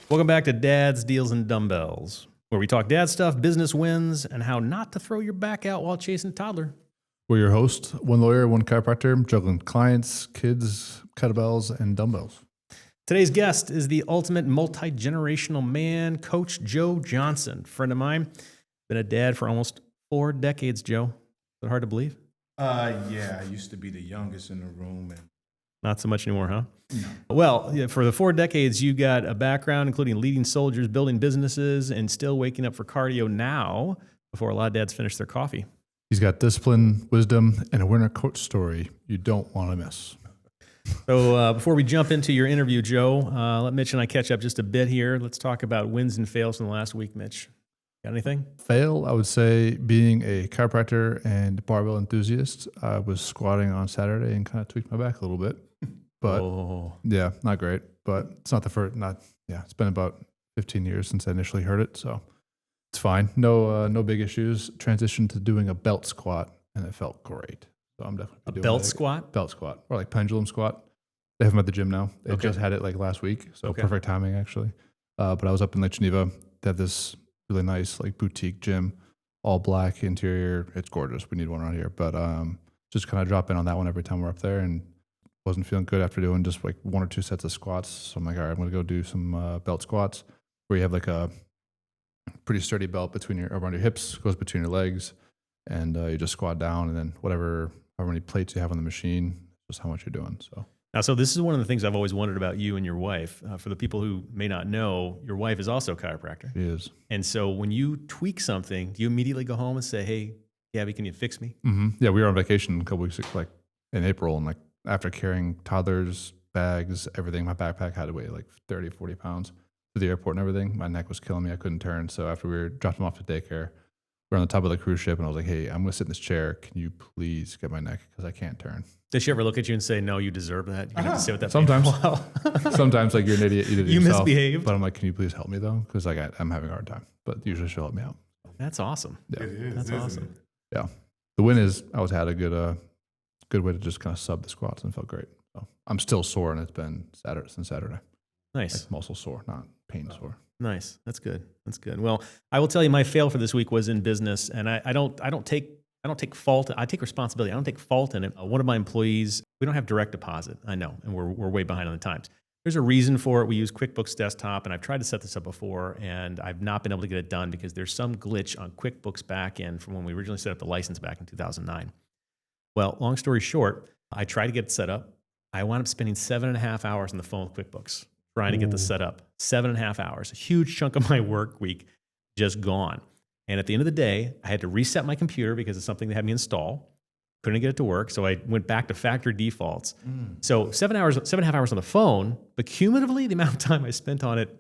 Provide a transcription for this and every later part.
Welcome back to Dad's Deals and Dumbbells, where we talk dad stuff, business wins, and how not to throw your back out while chasing a toddler. We're your host, one lawyer, one chiropractor, juggling clients, kids, kettlebells, and dumbbells. Today's guest is the ultimate multi-generational man, Coach Joe Johnson, friend of mine. Been a dad for almost 4 decades, Joe. Is it hard to believe? Yeah, I used to be the youngest in the room. And Not so much anymore, huh? no. Well, yeah, for the 4 decades, you got a background including leading soldiers, building businesses, and still waking up for cardio now before a lot of dads finish their coffee. He's got discipline, wisdom, and a winner coach story you don't want to miss. So before we jump into your interview, Joe, let Mitch and I catch up just a bit here. Let's talk about wins and fails from the last week, Mitch. Got anything? Fail, I would say, being a chiropractor and barbell enthusiast. I was squatting on Saturday and kind of tweaked my back a little bit. But yeah, not great. But it's not the first, it's been about 15 years since I initially heard it. So it's fine. No big issues. Transitioned to doing a belt squat and it felt great. So I'm definitely doing belt squat? Belt squat, or like pendulum squat. They have them at the gym now. They just had it like last week. So perfect timing actually. But I was up in Lake Geneva. They have this really nice like boutique gym, all black interior. It's gorgeous. We need one around here. But just kind of drop in on that one every time we're up there, and wasn't feeling good after doing just like 1 or 2 sets of squats. So I'm like, all right, I'm going to go do some belt squats where you have like a pretty sturdy belt around your hips, goes between your legs, and you just squat down, and then however many plates you have on the machine, just how much you're doing. So this is one of the things I've always wondered about you and your wife. For the people who may not know, your wife is also a chiropractor. She is. And so when you tweak something, do you immediately go home and say, hey, Gabby, can you fix me? Mm-hmm. Yeah, we were on vacation a couple weeks like in April, and like after carrying toddlers, bags, everything, my backpack had to weigh like 30, 40 pounds to the airport and everything. My neck was killing me. I couldn't turn. So after we dropped them off to daycare, we're on the top of the cruise ship, and I was like, hey, I'm going to sit in this chair. Can you please get my neck? Because I can't turn. Does she ever look at you and say, no, you deserve that? You're going to have to sit with that sometimes. for a while. Sometimes like you're an idiot. You did it You yourself. misbehaved. But I'm like, can you please help me though? Because like I'm having a hard time. But usually she'll help me out. That's awesome. Yeah. It is. That's isn't awesome. it? Yeah. The win is I had a good way to just kind of sub the squats and felt great. So I'm still sore, and it's been since Saturday. Nice. Like muscle sore, not pain sore. Nice. That's good. That's good. Well, I will tell you, my fail for this week was in business, and I don't take fault. I take responsibility. I don't take fault in it. One of my employees, we don't have direct deposit. I know, and we're way behind on the times. There's a reason for it. We use QuickBooks Desktop, and I've tried to set this up before, and I've not been able to get it done because there's some glitch on QuickBooks backend from when we originally set up the license back in 2009. Well, long story short, I tried to get it set up. I wound up spending 7.5 hours on the phone with QuickBooks trying to get this set up. 7.5 hours, a huge chunk of my work week just gone. And at the end of the day, I had to reset my computer because it's something they had me install. Couldn't get it to work, so I went back to factory defaults. So 7.5 hours on the phone, but cumulatively, the amount of time I spent on it,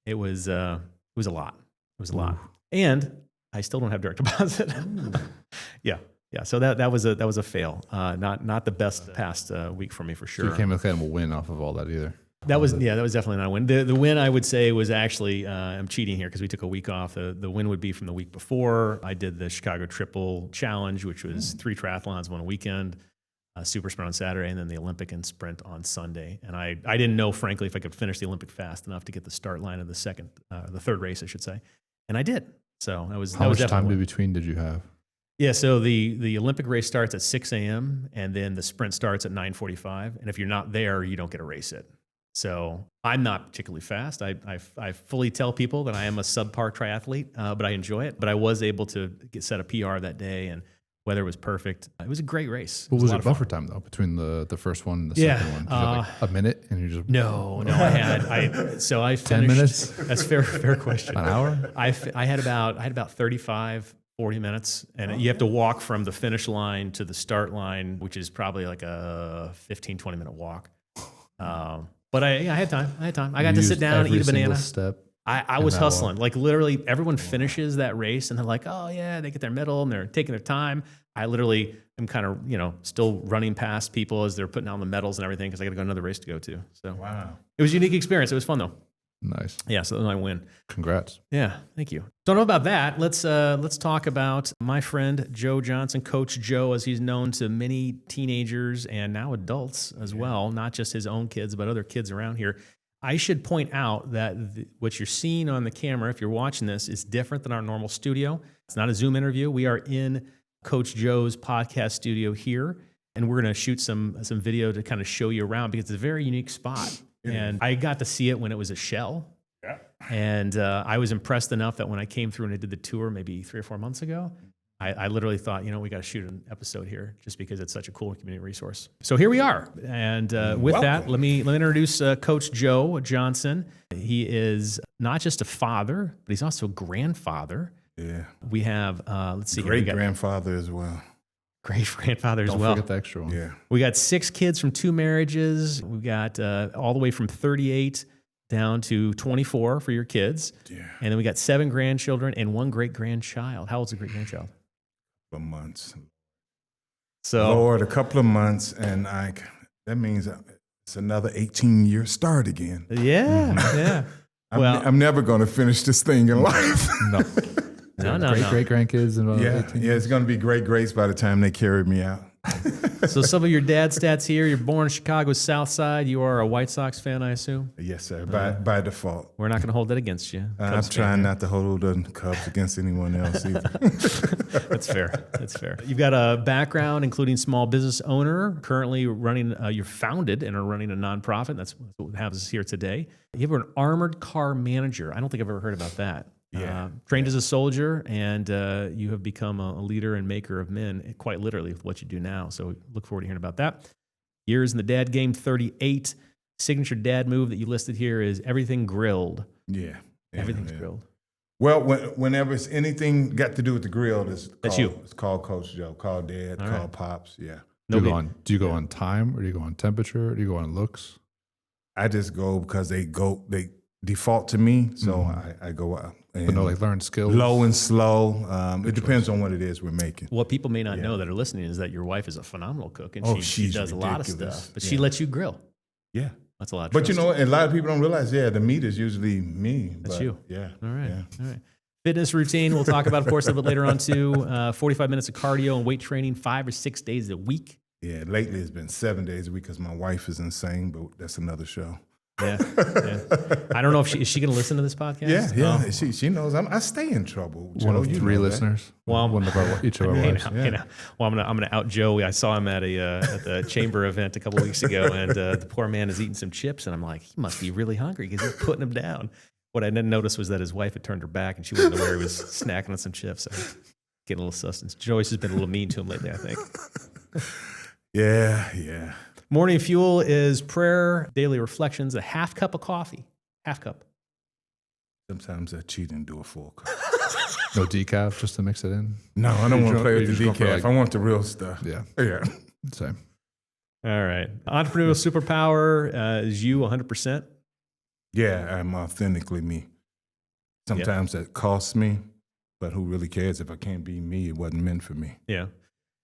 it was a lot. It was a lot. And I still don't have direct deposit. Yeah. So that was a fail. Not the best past week for me for sure. So you can't make kind of a win off of all that either. That was definitely not a win. The win I would say was actually, I'm cheating here because we took a week off. The win would be from the week before. I did the Chicago Triple Challenge, which was 3 triathlons one weekend, super sprint on Saturday, and then the Olympic and sprint on Sunday. And I didn't know, frankly, if I could finish the Olympic fast enough to get the start line of the third race, I should say. And I did. So that was How much time in between did you have? Yeah, so the Olympic race starts at 6 a.m. and then the sprint starts at 9:45. And if you're not there, you don't get a race it. So I'm not particularly fast. I fully tell people that I am a subpar triathlete, but I enjoy it. But I was able to set a PR that day, and weather was perfect. It was a great race. What was your buffer time though between the first one and the second one? Did you have like a minute, and you just No. I finished 10 minutes. That's fair question. An hour? I had about 35. 40 minutes, and you have to walk from the finish line to the start line, which is probably like a 15, 20-minute walk. But I had time. I got to sit down, eat a banana. Step I was hustling. Like literally everyone finishes that race and they're like, oh yeah, they get their medal and they're taking their time. I literally am kind of, still running past people as they're putting on the medals and everything because I got to go another race to go to. So Wow. It was a unique experience. It was fun though. Nice. Yeah, so that was my win. Congrats. Yeah, thank you. Don't know about that. Let's talk about my friend Joe Johnson, Coach Joe, as he's known to many teenagers and now adults as well, not just his own kids, but other kids around here. I should point out that what you're seeing on the camera, if you're watching this, is different than our normal studio. It's not a Zoom interview. We are in Coach Joe's podcast studio here, and we're going to shoot some video to kind of show you around because it's a very unique spot. And I got to see it when it was a shell. Yeah. And I was impressed enough that when I came through and I did the tour maybe 3 or 4 months ago, I literally thought, we got to shoot an episode here just because it's such a cool community resource. So here we are. And with that, let me introduce Coach Joe Johnson. He is not just a father, but he's also a grandfather. Yeah. We have, let's see, Great grandfather as well. Great grandfather as Don't well. forget the extra one. Yeah. We got 6 kids from 2 marriages. We've got all the way from 38 down to 24 for your kids. Yeah. And then we got 7 grandchildren and 1 great-grandchild. How old's the great-grandchild? A couple of months. So, Lord, a couple of months, and that means it's another 18-year start again. yeah, yeah. Well, I'm never going to finish this thing in life. No. no. Great grandkids and Yeah, it's going to be great grace by the time they carry me out. So some of your dad stats here. You're born in Chicago's South Side. You are a White Sox fan, I assume? Yes, sir, by default. We're not going to hold that against you. I'm Cubs fan trying here. not to hold the Cubs against anyone else either. That's fair. That's fair. You've got a background including small business owner, currently running, you're founded and are running a nonprofit. That's what happens here today. You have an armored car manager. I don't think I've ever heard about that. Yeah. Trained as a soldier, and you have become a leader and maker of men, quite literally, with what you do now. So look forward to hearing about that. Years in the dad game, 38. Signature dad move that you listed here is everything grilled. Yeah. Everything's grilled. Well, whenever it's anything got to do with the grill, That's you. It's called Coach Joe, called Dad, All called right. Pops. Yeah. Do you go on time, or do you go on temperature, or do you go on looks? I just go because they default to me, so I go out. But no, learn skills. Low and slow. It depends on what it is we're making. What people may not know that are listening is that your wife is a phenomenal cook, and she she's does a lot of ridiculous. stuff, but she lets you grill. Yeah. That's a lot of But trust. a lot of people don't realize, the meat is usually me. That's you. Yeah. All right. Yeah. All right. Fitness routine, we'll talk about, of course, a little bit later on, too. 45 minutes of cardio and weight training, 5 or 6 days a week. Yeah, lately it's been 7 days a week because my wife is insane, but that's another show. Yeah. I don't know if is she going to listen to this podcast? Yeah. Oh. She knows I stay in trouble. One Joe, of you 3 know that. listeners. Well, one of each of our wives. Well, I'm gonna out Joey. I saw him at the chamber event a couple of weeks ago, and the poor man is eating some chips, and I'm like, he must be really hungry because he's putting them down. What I didn't notice was that his wife had turned her back, and she wasn't aware he was snacking on some chips. So getting a little sustenance. Joyce has been a little mean to him lately, I think. Yeah. Morning fuel is prayer, daily reflections, a half cup of coffee. Half cup. Sometimes I cheat and do a full cup. No decaf, just to mix it in. No, I don't want to play You're with just the going for, decaf. I want the real stuff. Yeah, Yeah. same. All right. Entrepreneurial superpower is you 100%. Yeah, I'm authentically me. Sometimes that costs me, but who really cares? If I can't be me, it wasn't meant for me. Yeah.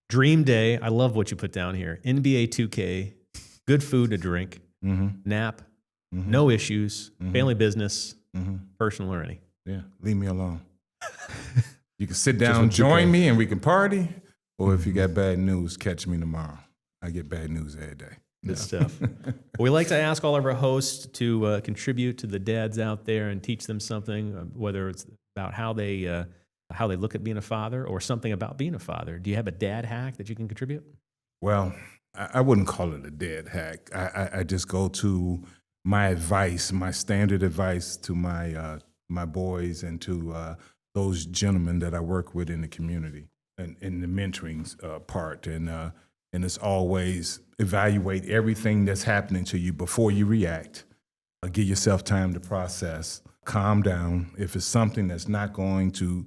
Dream day. I love what you put down here. NBA 2K, good food to drink, nap, no issues, family business, personal or any. Yeah, leave me alone. You can sit down, join me, and we can party. Or if you got bad news, catch me tomorrow. I get bad news every day. Good stuff. We like to ask all of our hosts to contribute to the dads out there and teach them something, whether it's about how they look at being a father or something about being a father. Do you have a dad hack that you can contribute? Well, I wouldn't call it a dead hack. I just go to my advice, my standard advice to my boys and to those gentlemen that I work with in the community and in the mentoring part. And it's always evaluate everything that's happening to you before you react. Give yourself time to process. Calm down. If it's something that's not going to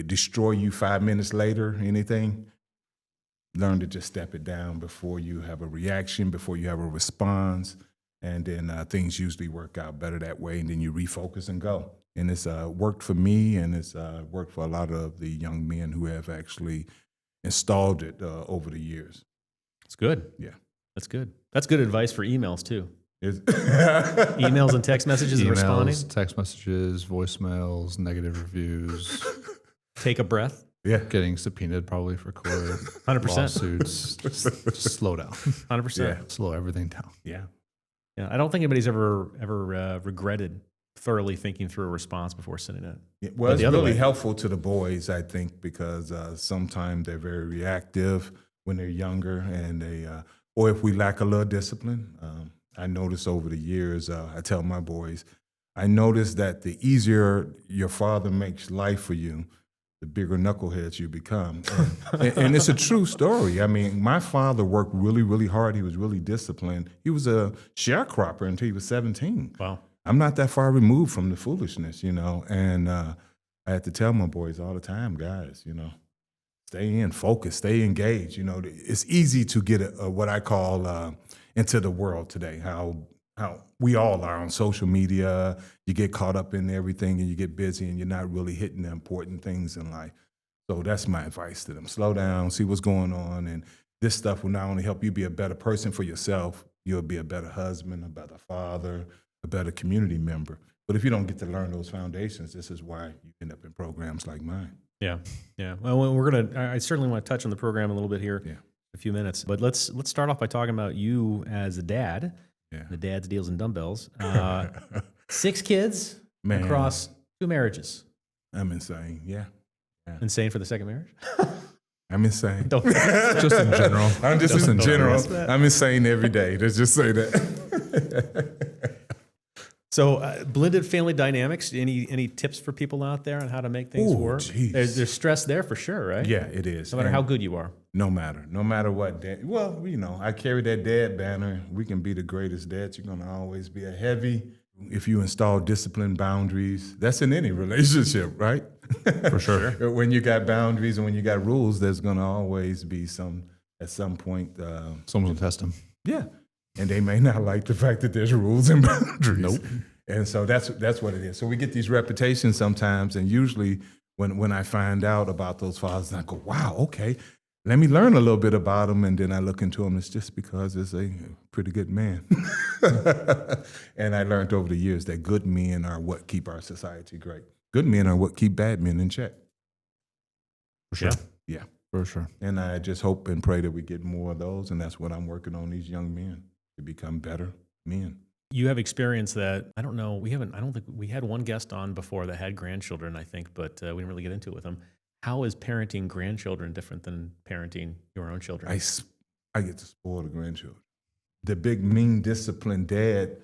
destroy you 5 minutes later, anything, learn to just step it down before you have a reaction, before you have a response. And then things usually work out better that way. And then you refocus and go. And it's worked for me, and it's worked for a lot of the young men who have actually installed it over the years. It's good. Yeah. That's good. That's good advice for emails, too. Emails Emails and text messages and responding. Text messages, voicemails, negative reviews. Take a breath. Yeah. Getting subpoenaed probably for court. 100%. Lawsuits. Just slow down. 100%. Yeah. Slow everything down. Yeah. Yeah, I don't think anybody's ever regretted thoroughly thinking through a response before sending it. Yeah, well, But it's the other really way- helpful to the boys, I think, because sometimes they're very reactive when they're younger, and or if we lack a little discipline. I noticed over the years, I tell my boys, I noticed that the easier your father makes life for you, the bigger knuckleheads you become. And it's a true story. I mean, my father worked really, really hard. He was really disciplined. He was a sharecropper until he was 17. Wow. I'm not that far removed from the foolishness, and I had to tell my boys all the time, guys, stay in, focus, stay engaged. It's easy to get what I call into the world today, how we all are on social media. You get caught up in everything and you get busy and you're not really hitting the important things in life. So that's my advice to them. Slow down, see what's going on. And this stuff will not only help you be a better person for yourself, you'll be a better husband, a better father, a better community member. But if you don't get to learn those foundations, this is why you end up in programs like mine. Yeah. Well, I certainly want to touch on the program a little bit here in a few minutes. But let's start off by talking about you as a dad. Yeah. The Dad's Deals and Dumbbells. 6 kids Man. across 2 marriages. I'm insane. Yeah. Insane for the second marriage? I'm insane. Don't- Just in general. I'm just in general. that. I'm insane every day. Let's just say that. So, blended family dynamics. Any tips for people out there on how to make things Ooh, work? geez. There's stress there for sure, right? Yeah, it is. No matter And how good you are. no matter what dad. Well, I carry that dad banner. We can be the greatest dads. You're gonna always be a heavy. If you install discipline, boundaries, that's in any relationship, right? For sure. When you got boundaries and when you got rules, there's gonna always be at some point. Someone's gonna test him. Yeah, and they may not like the fact that there's rules and boundaries. Nope. And so that's what it is. So we get these reputations sometimes, and usually when I find out about those fathers, I go, wow, okay, let me learn a little bit about them, and then I look into them. It's just because it's a pretty good man. And I learned over the years that good men are what keep our society great. Good men are what keep bad men in check. For sure. Yeah. For sure. And I just hope and pray that we get more of those, and that's what I'm working on, these young men, to become better men. You have experience that, I don't know, I don't think we had one guest on before that had grandchildren, I think, but we didn't really get into it with them. How is parenting grandchildren different than parenting your own children? I get to spoil the grandchildren. The big, mean, disciplined dad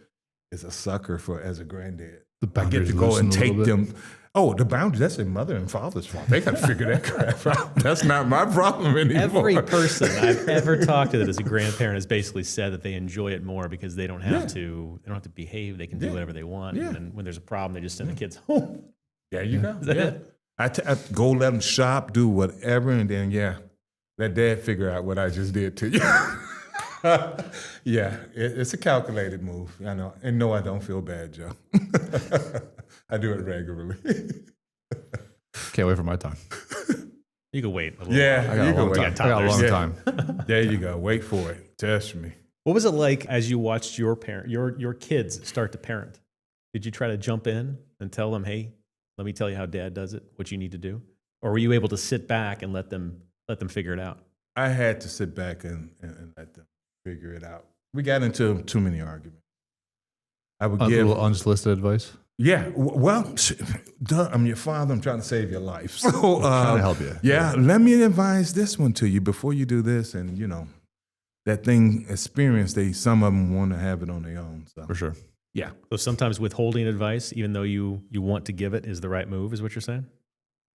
is a sucker as a granddad. The I get to boundaries go and loosen a take little bit. them. Oh, the boundaries, that's their mother and father's fault. They got to figure that crap out. That's not my problem anymore. Every person I've ever talked to that is a grandparent has basically said that they enjoy it more because they don't have to behave. They can do whatever they want. Yeah. And then when there's a problem, they just send the kids home. There you go. Is that it? I go let them shop, do whatever, and then, let dad figure out what I just did to you. It's a calculated move, I know. And no, I don't feel bad, Joe. I do it regularly. Can't wait for my time. You can wait a little Yeah, while. I got you a can long wait. time. I got a long Yeah. time. There you go. Wait for it. Test me. What was it like as you watched your kids start to parent? Did you try to jump in and tell them, hey, let me tell you how dad does it, what you need to do? Or were you able to sit back and let them figure it out? I had to sit back and let them figure it out. We got into too many arguments. I would A give. little unsolicited advice. Yeah, well, duh, I'm your father. I'm trying to save your life. So, Trying to help you. Yeah, let me advise this one to you before you do this. And, that thing experience, some of them want to have it on their own. So, For sure. yeah. So sometimes withholding advice, even though you want to give it, is the right move, is what you're saying?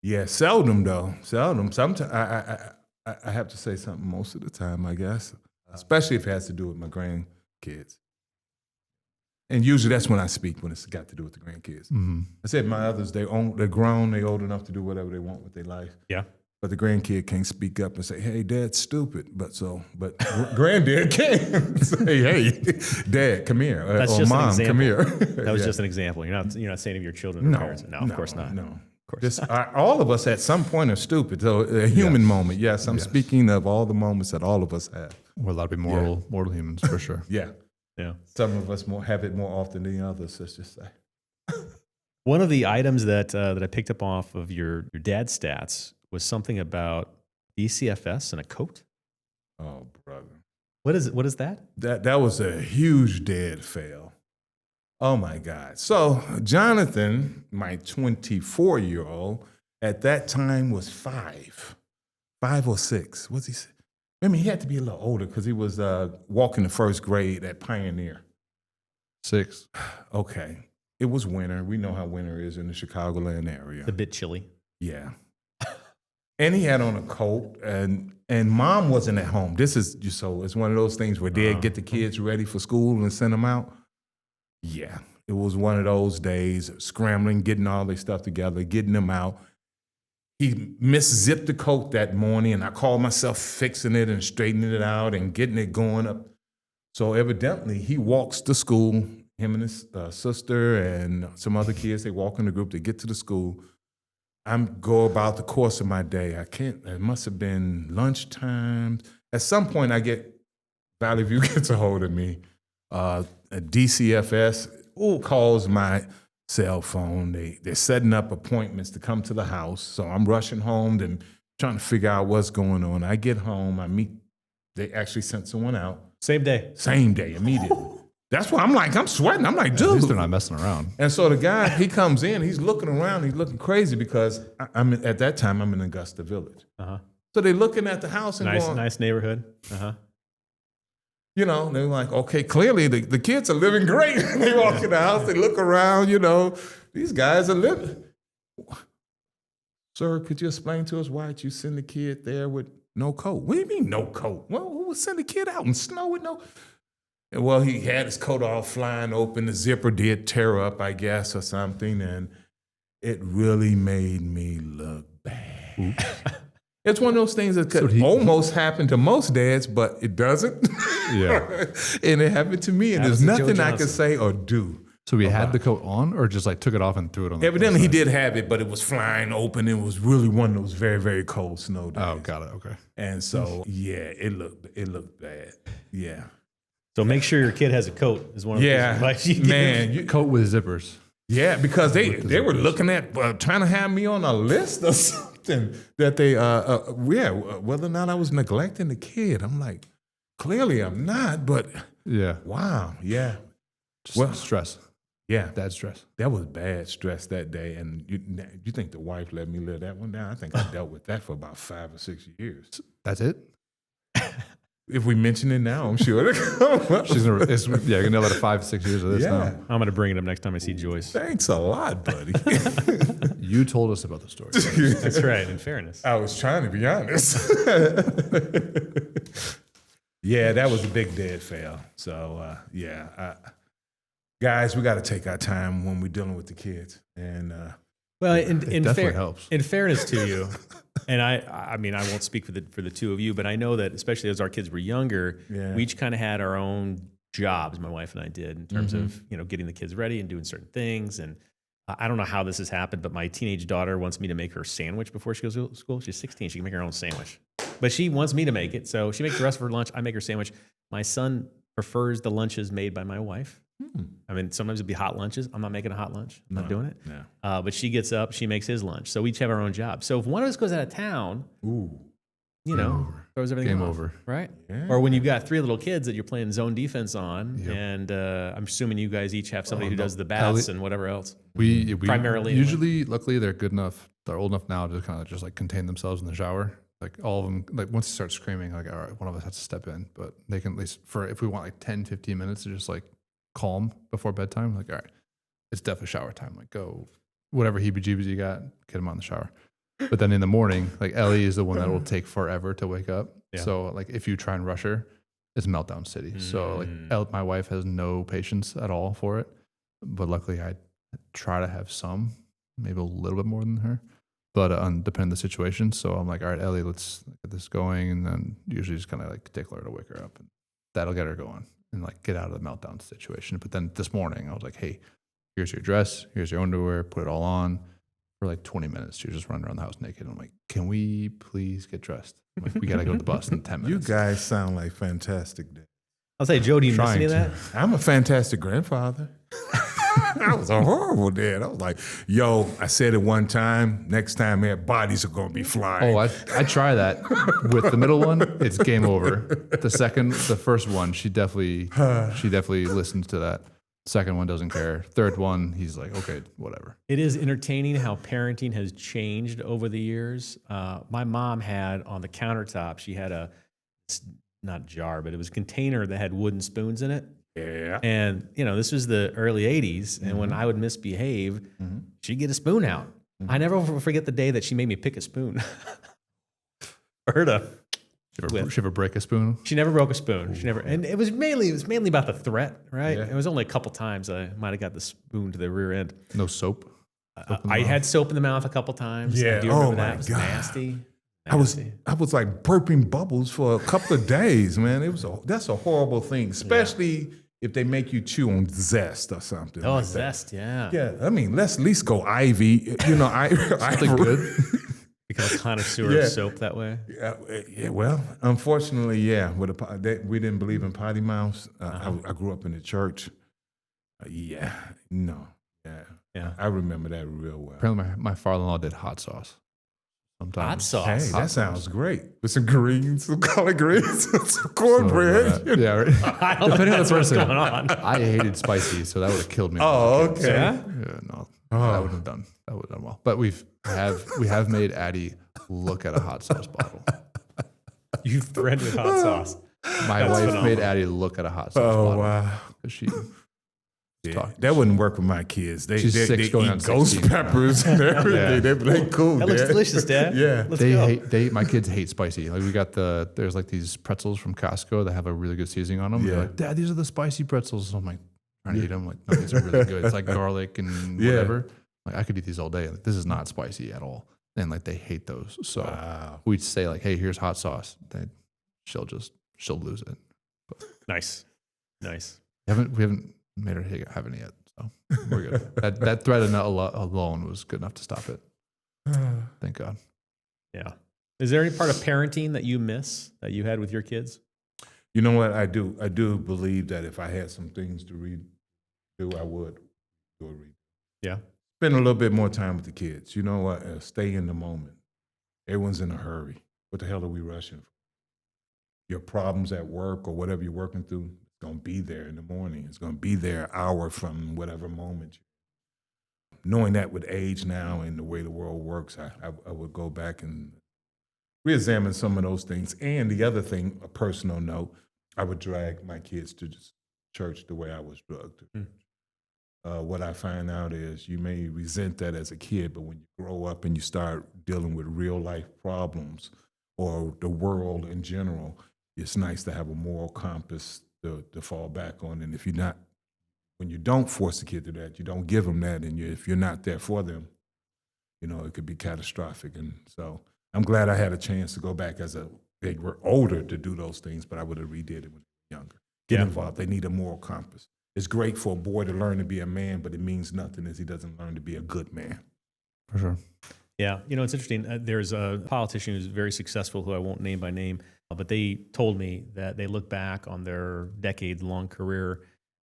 Yeah, seldom, though. Seldom. Sometimes I have to say something most of the time, I guess, especially if it has to do with my grandkids. And usually that's when I speak, when it's got to do with the grandkids. Mm-hmm. I said my others, they're grown, they're old enough to do whatever they want with their life. Yeah. But the grandkid can't speak up and say, hey, Dad's stupid. But granddad can say, hey, Dad, come here. That's or just an Mom, example. come here. That was Yeah. just an example. You're not saying of your children or parents. No, of course not. No. Of course Just, not. all of us at some point are stupid. So a human Yes. moment. Yes, I'm Yes. speaking of all the moments that all of us have. We're allowed to be mortal humans, for sure. Yeah. Yeah. Some of us have it more often than others, let's just say. One of the items that I picked up off of your dad's stats was something about DCFS and a coat. Oh, brother. What is that? That was a huge dad fail. Oh my God. So Jonathan, my 24-year-old, at that time was 5 or 6. What's he say? I mean, he had to be a little older because he was walking the first grade at Pioneer. 6. Okay. It was winter. We know how winter is in the Chicagoland area. A bit chilly. Yeah. And he had on a coat, and mom wasn't at home. This is so it's one of those things where dad get the kids ready for school and send them out. Yeah, it was one of those days, scrambling, getting all their stuff together, getting them out. He miszipped the coat that morning, and I called myself fixing it and straightening it out and getting it going up. So evidently, he walks to school, him and his sister and some other kids, they walk in the group, they get to the school. I go about the course of my day. It must have been lunchtime. At some point, Valley View gets a hold of me. A DCFS calls my cell phone. They're setting up appointments to come to the house. So I'm rushing home and trying to figure out what's going on. I get home. They actually sent someone out. Same day, immediately. That's why I'm sweating. I'm like, dude. At least they're not messing around. And so the guy, he comes in, he's looking around, he's looking crazy because at that time, I'm in Augusta Village. Uh-huh. So they're looking at the house and going, nice neighborhood. Uh-huh. They're like, okay, clearly the kids are living great. They walk in the house, they look around, these guys are living. Sir, could you explain to us why did you send the kid there with no coat? What do you mean no coat? Well, who would send the kid out in snow with no? And well, he had his coat all flying open. The zipper did tear up, I guess, or something. And it really made me look bad. It's one of those things that could almost happen to most dads, but it doesn't. Yeah. And it happened to me, and there's nothing I could say or do. So he had the coat on, or just like took it off and threw it on the Evidently, he did have it, but it was flying open. It was really one of those very, very cold snow days. Oh, got it. Okay. And so, yeah, it looked bad. Yeah. So make sure your kid has a coat is one of the advice you give. Man, coat with zippers. Yeah, because they were looking at trying to have me on a list or something that they whether or not I was neglecting the kid. I'm like, clearly I'm not, but wow, yeah. Just stress. Yeah. Dad stress. That was bad stress that day. And you think the wife let me live that one down? I think I dealt with that for about 5 or 6 years. That's it? If we mention it now, I'm sure it'll come up. You're gonna nail that at 5, 6 years of this now. I'm gonna bring it up next time I see Joyce. Thanks a lot, buddy. You told us about the story. That's right, in fairness. I was trying to be honest. Yeah, that was a big dad fail. So, guys, we got to take our time when we're dealing with the kids. And well, in helps. In fairness to you, and I mean, I won't speak for the two of you, but I know that especially as our kids were younger, we each kind of had our own jobs. My wife and I did in terms of getting the kids ready and doing certain things. And I don't know how this has happened, but my teenage daughter wants me to make her sandwich before she goes to school. She's 16; she can make her own sandwich, but she wants me to make it. So she makes the rest of her lunch. I make her sandwich. My son prefers the lunches made by my wife. I mean, sometimes it'd be hot lunches. I'm not making a hot lunch. I'm not doing it. No. But she gets up, she makes his lunch. So we each have our own job. So if one of us goes out of town, throws everything off, over. Right? Yeah. Or when you've got 3 little kids that you're playing zone defense on, and I'm assuming you guys each have somebody who does the baths and whatever else. We primarily usually, luckily, they're good enough. They're old enough now to kind of just like contain themselves in the shower. Like all of them, like once they start screaming, like all right, one of us has to step in. But they can at least if we want like 10, 15 minutes to just like calm before bedtime, like all right, it's definitely shower time. Like go whatever heebie-jeebies you got, get them on the shower. But then in the morning, like Ellie is the one that will take forever to wake up. Yeah. So like if you try and rush her, it's meltdown city. So like my wife has no patience at all for it. But luckily I try to have some, maybe a little bit more than her. But depending on the situation. So I'm like, all right, Ellie, let's get this going. And then usually just kind of like tickle her to wake her up. And that'll get her going and like get out of the meltdown situation. But then this morning I was like, hey, here's your dress, here's your underwear, put it all on. For like 20 minutes, you're just running around the house naked. And I'm like, can we please get dressed? I'm like, we got to go to the bus in 10 minutes. You guys sound like fantastic dads. I'll say, Joe, do you miss any of that? I'm a fantastic grandfather. I was a horrible dad. I was like, yo, I said it one time. Next time, man, bodies are going to be flying. Oh, I try that with the middle one. It's game over. The first one, she definitely listens to that. Second one doesn't care. Third one, he's like, okay, whatever. It is entertaining how parenting has changed over the years. My mom had on the countertop, she had not jar, but it was a container that had wooden spoons in it. Yeah. And, this was the early 80s. And when I would misbehave, she'd get a spoon out. I never will forget the day that she made me pick a spoon. For her to She ever break a spoon? She never broke a spoon. She never, and it was mainly about the threat, right? Yeah. It was only a couple times I might have got the spoon to the rear end. No soap? I had soap in the mouth a couple times. Yeah. I do remember Oh, that. my It was God. nasty. I was like burping bubbles for a couple of days, man. That's a horrible thing, especially if they make you chew on zest or something. Oh, like zest, yeah. that. Yeah, I mean, let's at least go Ivy. Something good? Become a connoisseur of soap that way. Yeah, well, unfortunately, yeah. We didn't believe in potty mouths. I grew up in the church. Yeah. I remember that real well. Apparently, my father-in-law did hot sauce. Sometimes. Hot sauce. Hey, that sounds great. With some greens, some collard greens, some cornbread. Yeah, right. I don't think that's what's going on. I hated spicy, so that would have killed me. Oh, okay. Yeah? Yeah, no, that would have done well. But we have made Addie look at a hot sauce bottle. You threatened hot sauce. My That's wife phenomenal. made Addie look at a hot sauce bottle. Oh, wow. 'Cause she That wouldn't work with my kids. They She's they 6 going eat on ghost 16 now. peppers and everything. They cool. That looks Dad. delicious, Dad. Yeah. Let's go. my kids hate spicy. Like there's like these pretzels from Costco that have a really good seasoning on them. Yeah. They're like, Dad, these are the spicy pretzels. So I'm like trying to eat them. Like, no, these are really good. It's like garlic and Yeah. whatever. Like I could eat these all day. Like, this is not spicy at all. And like they hate those. So Wow. we'd say like, hey, here's hot sauce. Then she'll lose it. Nice. We haven't made her have any yet. So we're good. that threat alone was good enough to stop it. Thank God. Yeah. Is there any part of parenting that you miss that you had with your kids? You know what? I do believe that if I had some things to redo, I would read. Yeah. Spend a little bit more time with the kids. You know what? Stay in the moment. Everyone's in a hurry. What the hell are we rushing for? Your problems at work or whatever you're working through, it's going to be there in the morning. It's going to be there an hour from whatever moment. Knowing that with age now and the way the world works, I would go back and reexamine some of those things. And the other thing, a personal note, I would drag my kids to church the way I was drugged to church. What I find out is you may resent that as a kid, but when you grow up and you start dealing with real life problems or the world in general, it's nice to have a moral compass to fall back on. And when you don't force the kid to that, you don't give them that, and if you're not there for them, it could be catastrophic. And so I'm glad I had a chance to go back they were older to do those things, but I would have redid it when they were younger. Get involved. They need a moral compass. It's great for a boy to learn to be a man, but it means nothing if he doesn't learn to be a good man. For sure. Yeah. It's interesting. There's a politician who's very successful who I won't name by name, but they told me that they look back on their decade-long career,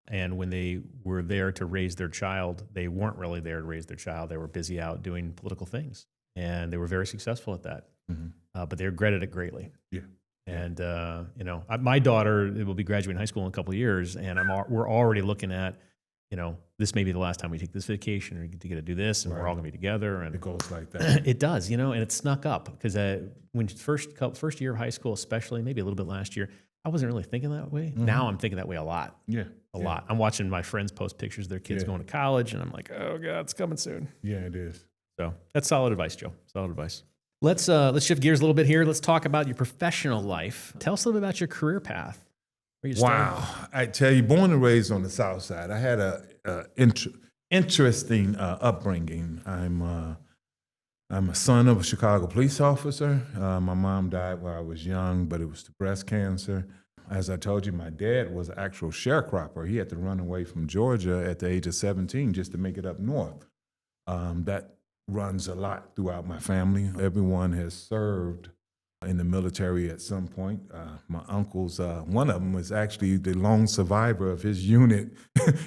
and when they were there to raise their child, they weren't really there to raise their child. They were busy out doing political things, and they were very successful at that. Mm-hmm. But they regretted it greatly. Yeah. And my daughter will be graduating high school in a couple of years, and we're already looking at, this may be the last time we take this vacation, or get to do this, and we're all going to be together. And It goes like that. it does, and it snuck up because when first year of high school, especially maybe a little bit last year, I wasn't really thinking that way. Mm-hmm. Now I'm thinking that way a lot. Yeah. A lot. I'm watching my friends post pictures of their kids going to college, and I'm like, oh God, it's coming soon. Yeah, it is. So that's solid advice, Joe. Solid advice. Let's shift gears a little bit here. Let's talk about your professional life. Tell us a little bit about your career path. Where you started. Wow. I tell you, born and raised on the South Side, I had a interesting upbringing. I'm a son of a Chicago police officer. My mom died while I was young, but it was to breast cancer. As I told you, my dad was an actual sharecropper. He had to run away from Georgia at the age of 17 just to make it up north. That runs a lot throughout my family. Everyone has served in the military at some point. My uncles, one of them was actually the lone survivor of his unit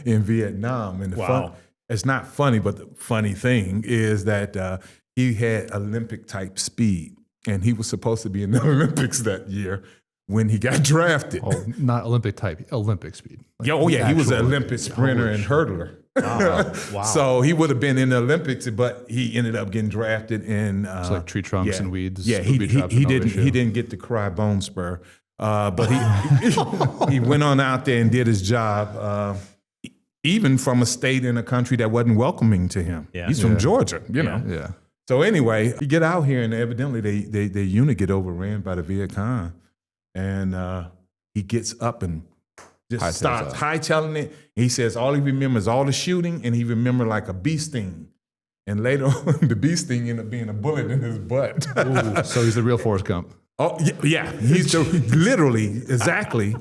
in Vietnam. And Wow. it's not funny, but the funny thing is that he had Olympic type speed, and he was supposed to be in the Olympics that year when he got drafted. Oh, not Olympic type, Olympic speed. Like He was an actual Olympic sprinter and hurdler. Wow. So he would have been in the Olympics, but he ended up getting drafted in. It's like tree trunks and weeds. Yeah, he didn't get to cry bone spur, but he went on out there and did his job. Even from a state in a country that wasn't welcoming to him. Yeah. He's from Georgia, you know. Yeah. So anyway, you get out here and evidently their unit get overran by the Viet Cong. And he gets up and just starts hightailing it. He says all he remembers all the shooting, and he remembered like a bee sting. And later on, the bee sting ended up being a bullet in his butt. Ooh, so he's the real Forrest Gump. Oh yeah, he's literally exactly,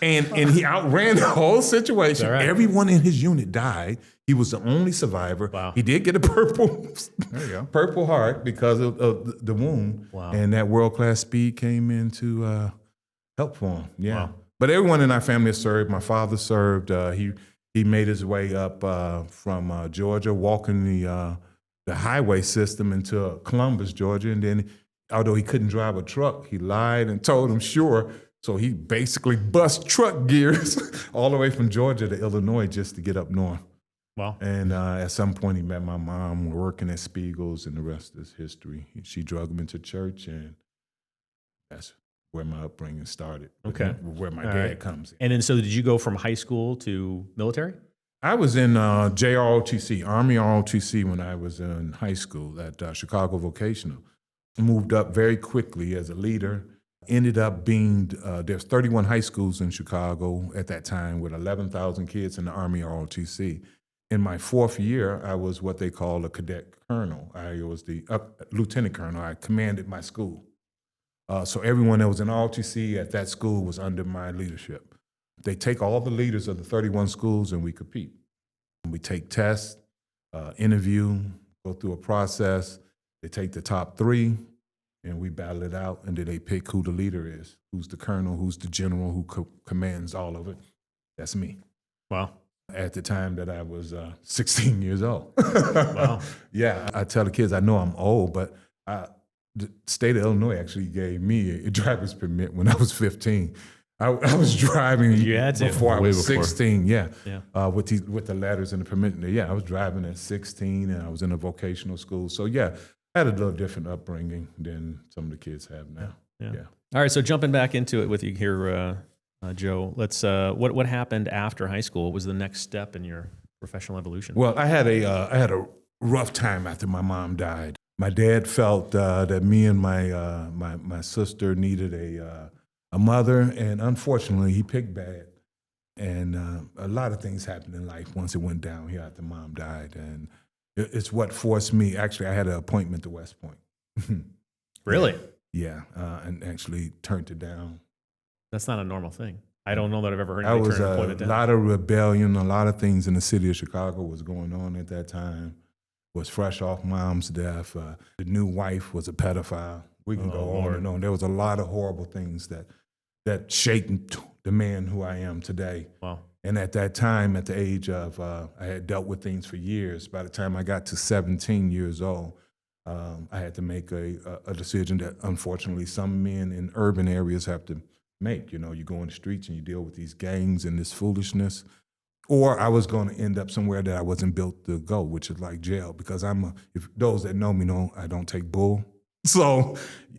and he outran the whole situation. Right? Everyone in his unit died. He was the only survivor. Wow. He did get a Purple Heart because of the wound. Wow. And that world-class speed came in to help for him. Yeah. Wow. But everyone in our family served. My father served. He made his way up from Georgia, walking the highway system into Columbus, Georgia, and then. Although he couldn't drive a truck, he lied and told him sure. So he basically bust truck gears all the way from Georgia to Illinois just to get up north. Wow. And at some point he met my mom working at Spiegel's, and the rest is history. She drug him into church, and that's where my upbringing started. Okay. Where my All dad right. comes in. And then so did you go from high school to military? I was in JROTC, Army ROTC, when I was in high school at Chicago Vocational. Moved up very quickly as a leader. Ended up being, there's 31 high schools in Chicago at that time with 11,000 kids in the Army ROTC. In my fourth year, I was what they call a cadet colonel. I was the lieutenant colonel. I commanded my school. So everyone that was in ROTC at that school was under my leadership. They take all the leaders of the 31 schools and we compete. We take tests, interview, go through a process. They take the top 3, and we battle it out, and then they pick who the leader is, who's the colonel, who's the general, who commands all of it. That's me. Wow. At the time that I was 16 years old. Wow. Yeah, I tell the kids, I know I'm old, but the state of Illinois actually gave me a driver's permit when I was 15. I was driving before I was 16, yeah. With the letters and the permit. Yeah, I was driving at 16, and I was in a vocational school. So, yeah, I had a little different upbringing than some of the kids have now. Yeah. All right, so jumping back into it with you here, Joe, let's. What happened after high school? What was the next step in your professional evolution? Well, I had a rough time after my mom died. My dad felt that me and my sister needed a mother, and unfortunately, he picked bad. And a lot of things happened in life once it went downhill after mom died, and it's what forced me. Actually, I had an appointment to West Point. Really? Yeah, and actually turned it down. That's not a normal thing. I don't know that I've ever heard I anybody was turn an appointment a down. lot of rebellion, a lot of things in the city of Chicago was going on at that time. Was fresh off mom's death. The new wife was a pedophile. We can go on and on. There was a lot of horrible things that shaped the man who I am today. Wow. And at that time, at the age of, I had dealt with things for years. By the time I got to 17 years old, I had to make a decision that unfortunately some men in urban areas have to make. You know, you go in the streets and you deal with these gangs and this foolishness. Or I was going to end up somewhere that I wasn't built to go, which is like jail, because if those that know me know I don't take bull. So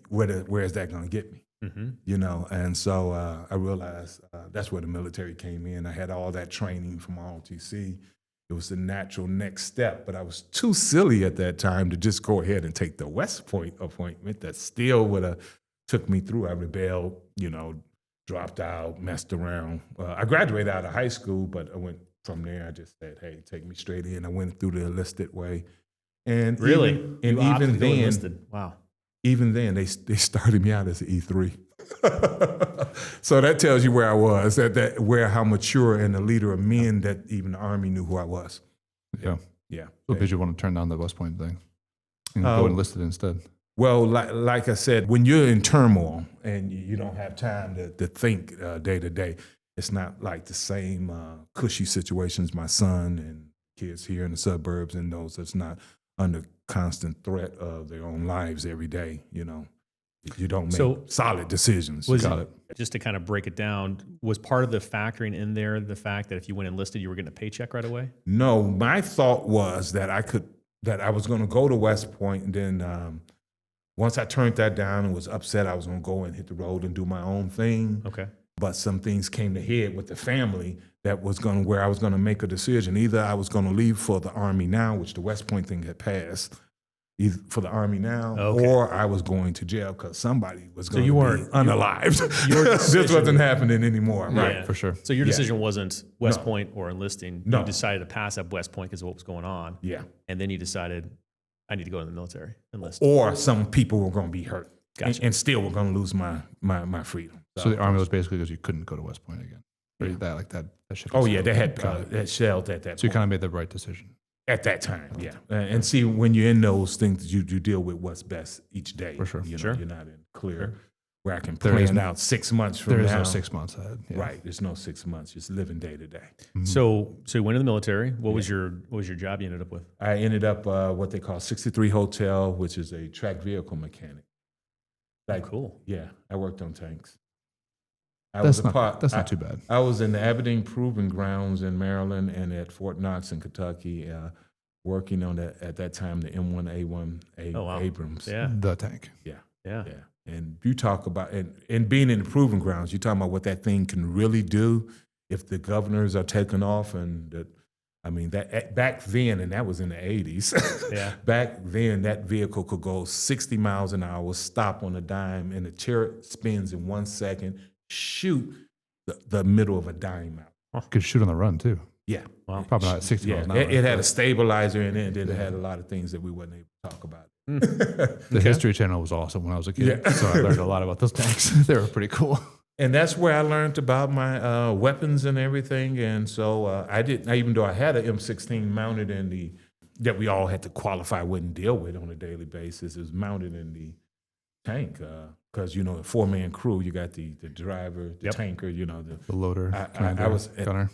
where is that going to get me? Mm-hmm. You know, and so I realized that's where the military came in. I had all that training from ROTC. It was the natural next step, but I was too silly at that time to just go ahead and take the West Point appointment that still would have took me through. I rebelled, you know, dropped out, messed around. I graduated out of high school, but I went from there. I just said, hey, take me straight in. I went through the enlisted way. And really? Even then, enlisted. Wow. Even then, they started me out as an E3. So that tells you where I was, how mature and a leader of men that even the Army knew who I was. Yeah. Yeah. What made you want to turn down the West Point thing and go enlisted instead? Well, like I said, when you're in turmoil and you don't have time to think day to day, it's not like the same cushy situations my son and kids here in the suburbs and those that's not under constant threat of their own lives every day. You know, you don't make solid decisions. Got it. Just to kind of break it down, was part of the factoring in there the fact that if you went enlisted, you were getting a paycheck right away? No, my thought was that I was going to go to West Point, and then once I turned that down and was upset, I was going to go and hit the road and do my own thing. Okay. But some things came to head with the family that was where I was going to make a decision. Either I was going to leave for the Army now, which the West Point thing had passed, either for the Army now, or I was going to jail because somebody was going to be unalived. This wasn't happening anymore, right? Yeah. For sure. So your decision wasn't West Point or enlisting. No. You decided to pass up West Point because of what was going on. Yeah. And then you decided, I need to go in the military, enlist. Or some people were going to be hurt. Gotcha. And still were going to lose my freedom. So the Army was basically because you couldn't go to West Point again. Or that ship. Oh, yeah, they had that shelled at that point. So you kind of made the right decision. At that time, yeah. And see, when you're in those things, you deal with what's best each day. For sure. You know, Sure. You're not in clear where I can There plan isn't- out 6 months from now. There is no 6 months ahead. Yeah. Right. There's no 6 months. Just living day to day. So you went in the military. What was your job you ended up with? I ended up what they call 63 Hotel, which is a track vehicle mechanic. Cool. Yeah, I worked on tanks. That's not too bad. I was in the Aberdeen Proving Grounds in Maryland and at Fort Knox in Kentucky, working on at that time the M1A1 Abrams. Yeah. The tank. Yeah. Yeah. Yeah. And you talk about and being in the Proving Grounds, you're talking about what that thing can really do if the governors are taken off that back then, and that was in the 80s. Yeah. Back then, that vehicle could go 60 miles an hour, stop on a dime, and the chariot spins in 1 second, shoot the middle of a dime out. Could shoot on the run too. Yeah. Wow. Probably not at 60 miles an hour. It had a stabilizer in it, and then it had a lot of things that we wasn't able to talk about. The History Channel was awesome when I was a kid. Yeah. So I learned a lot about those tanks. They were pretty cool. And that's where I learned about my weapons and everything. And so even though I had an M16 mounted in that we all had to qualify wouldn't deal with on a daily basis, it was mounted in the tank. Because, a 4-man crew, you got the driver, the tanker, The loader, I was gunner.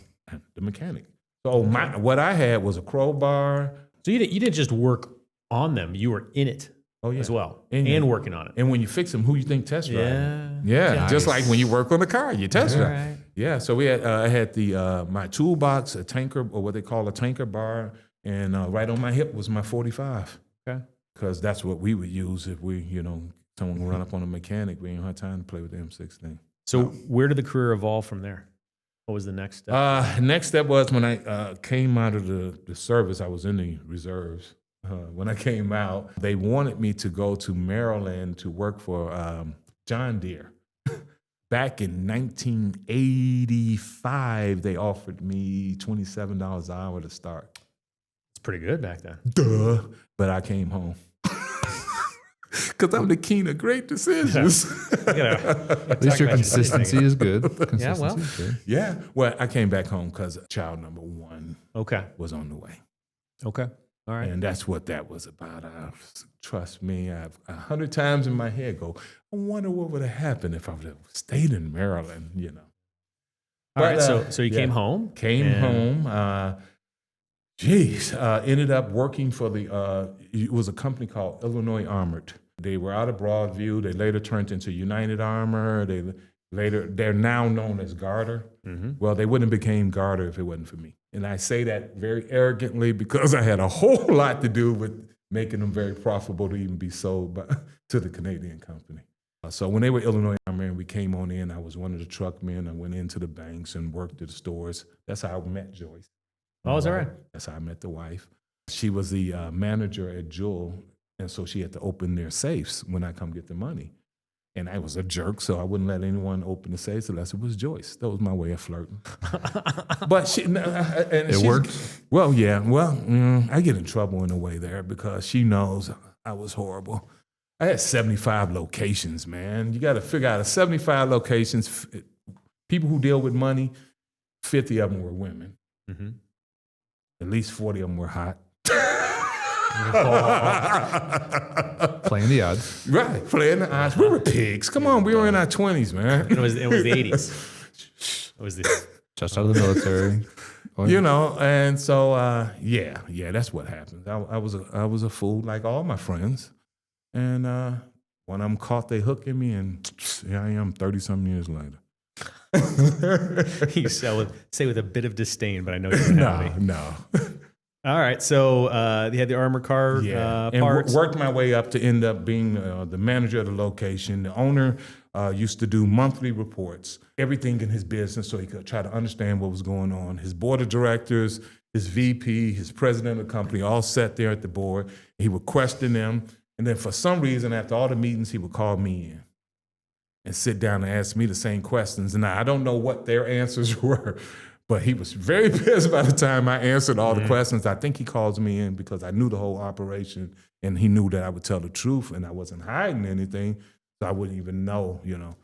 The mechanic. So what I had was a crowbar. So you didn't just work on them, you were in it as well, and working on it. And when you fix them, who you think test drive? Yeah, Nice. just like when you work on the car, you test drive. Right. Yeah, so I had my toolbox, a tanker, or what they call a tanker bar, and right on my hip was my 45. Okay. Because that's what we would use if someone would run up on a mechanic. We didn't have time to play with the M16. So where did the career evolve from there? What was the next step? Next step was when I came out of the service, I was in the reserves. When I came out, they wanted me to go to Maryland to work for John Deere. Back in 1985, they offered me $27 an hour to start. It's pretty good back then. Duh. But I came home. Because I'm the king of great decisions. At least your consistency is good. Consistency is good. Yeah. Well, I came back home because child number 1 was on the way. Okay. All right. And that's what that was about. Trust me, I've 100 times in my head go, I wonder what would have happened if I would have stayed in Maryland, All right. So you came home? Came home. Ended up working for it was a company called Illinois Armored. They were out of Broadview. They later turned into United Armor. They're now known as Garter. Mm-hmm. Well, they wouldn't have became Garter if it wasn't for me. And I say that very arrogantly because I had a whole lot to do with making them very profitable to even be sold to the Canadian company. So when they were Illinois Armor and we came on in, I was one of the truck men. I went into the banks and worked at the stores. That's how I met Joyce. Oh, is that right? That's how I met the wife. She was the manager at Jewel, and so she had to open their safes when I come get the money. And I was a jerk, so I wouldn't let anyone open the safes unless it was Joyce. That was my way of flirting. But it worked? Well, yeah. Well, I get in trouble in a way there because she knows I was horrible. I had 75 locations, man. You got to figure out 75 locations. People who deal with money, 50 of them were women. Mm-hmm. At least 40 of them were hot. Playing the odds. Right, playing the odds. We were pigs. Come on, we were in our 20s, man. It was the 80s. It was the Just out of the military. You know, and so yeah, that's what happened. I was a fool like all my friends, and when I'm caught, they hooking me, and here I am, 30-something years later. You say with a bit of disdain, but I know you're happy. No. All right, so you had the armor car and parts. Worked my way up to end up being the manager of the location. The owner used to do monthly reports, everything in his business, so he could try to understand what was going on. His board of directors, his VP, his president of the company, all sat there at the board. He would question them, and then for some reason, after all the meetings, he would call me in and sit down and ask me the same questions. And I don't know what their answers were, but he was very pissed by the time I answered all the questions. I think he calls me in because I knew the whole operation, and he knew that I would tell the truth and I wasn't hiding anything, so I wouldn't even know, you know.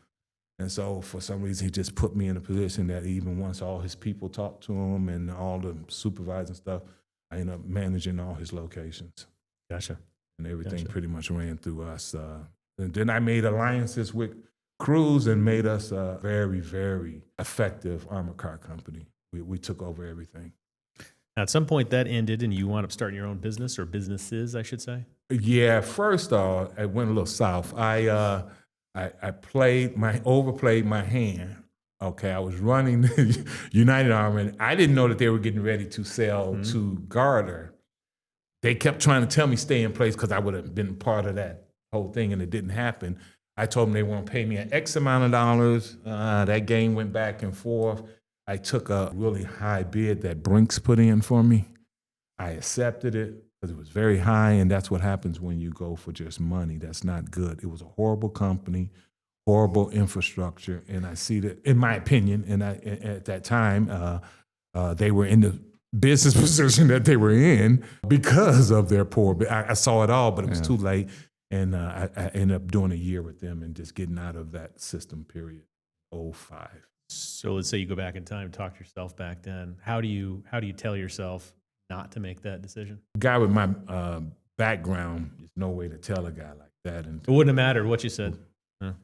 And so for some reason, he just put me in a position that even once all his people talked to him and all the supervising stuff, I ended up managing all his locations. Gotcha. And everything pretty much ran through us. And then I made alliances with crews and made us a very, very effective armor car company. We took over everything. Now, at some point that ended and you wound up starting your own business, or businesses, I should say. Yeah, first I went a little south. I overplayed my hand. Okay, I was running United Armor, and I didn't know that they were getting ready to sell to Garter. They kept trying to tell me stay in place because I would have been part of that whole thing, and it didn't happen. I told them they won't pay me an X amount of dollars. That game went back and forth. I took a really high bid that Brinks put in for me. I accepted it because it was very high, and that's what happens when you go for just money. That's not good. It was a horrible company, horrible infrastructure, and I see that, in my opinion, and at that time, they were in the business position that they were in because of their poor. I saw it all, but it was too late. And I ended up doing a year with them and just getting out of that system, period, 05. So let's say you go back in time, talk to yourself back then. How do you tell yourself not to make that decision? A guy with my background, there's no way to tell a guy like that. And it wouldn't have mattered what you said.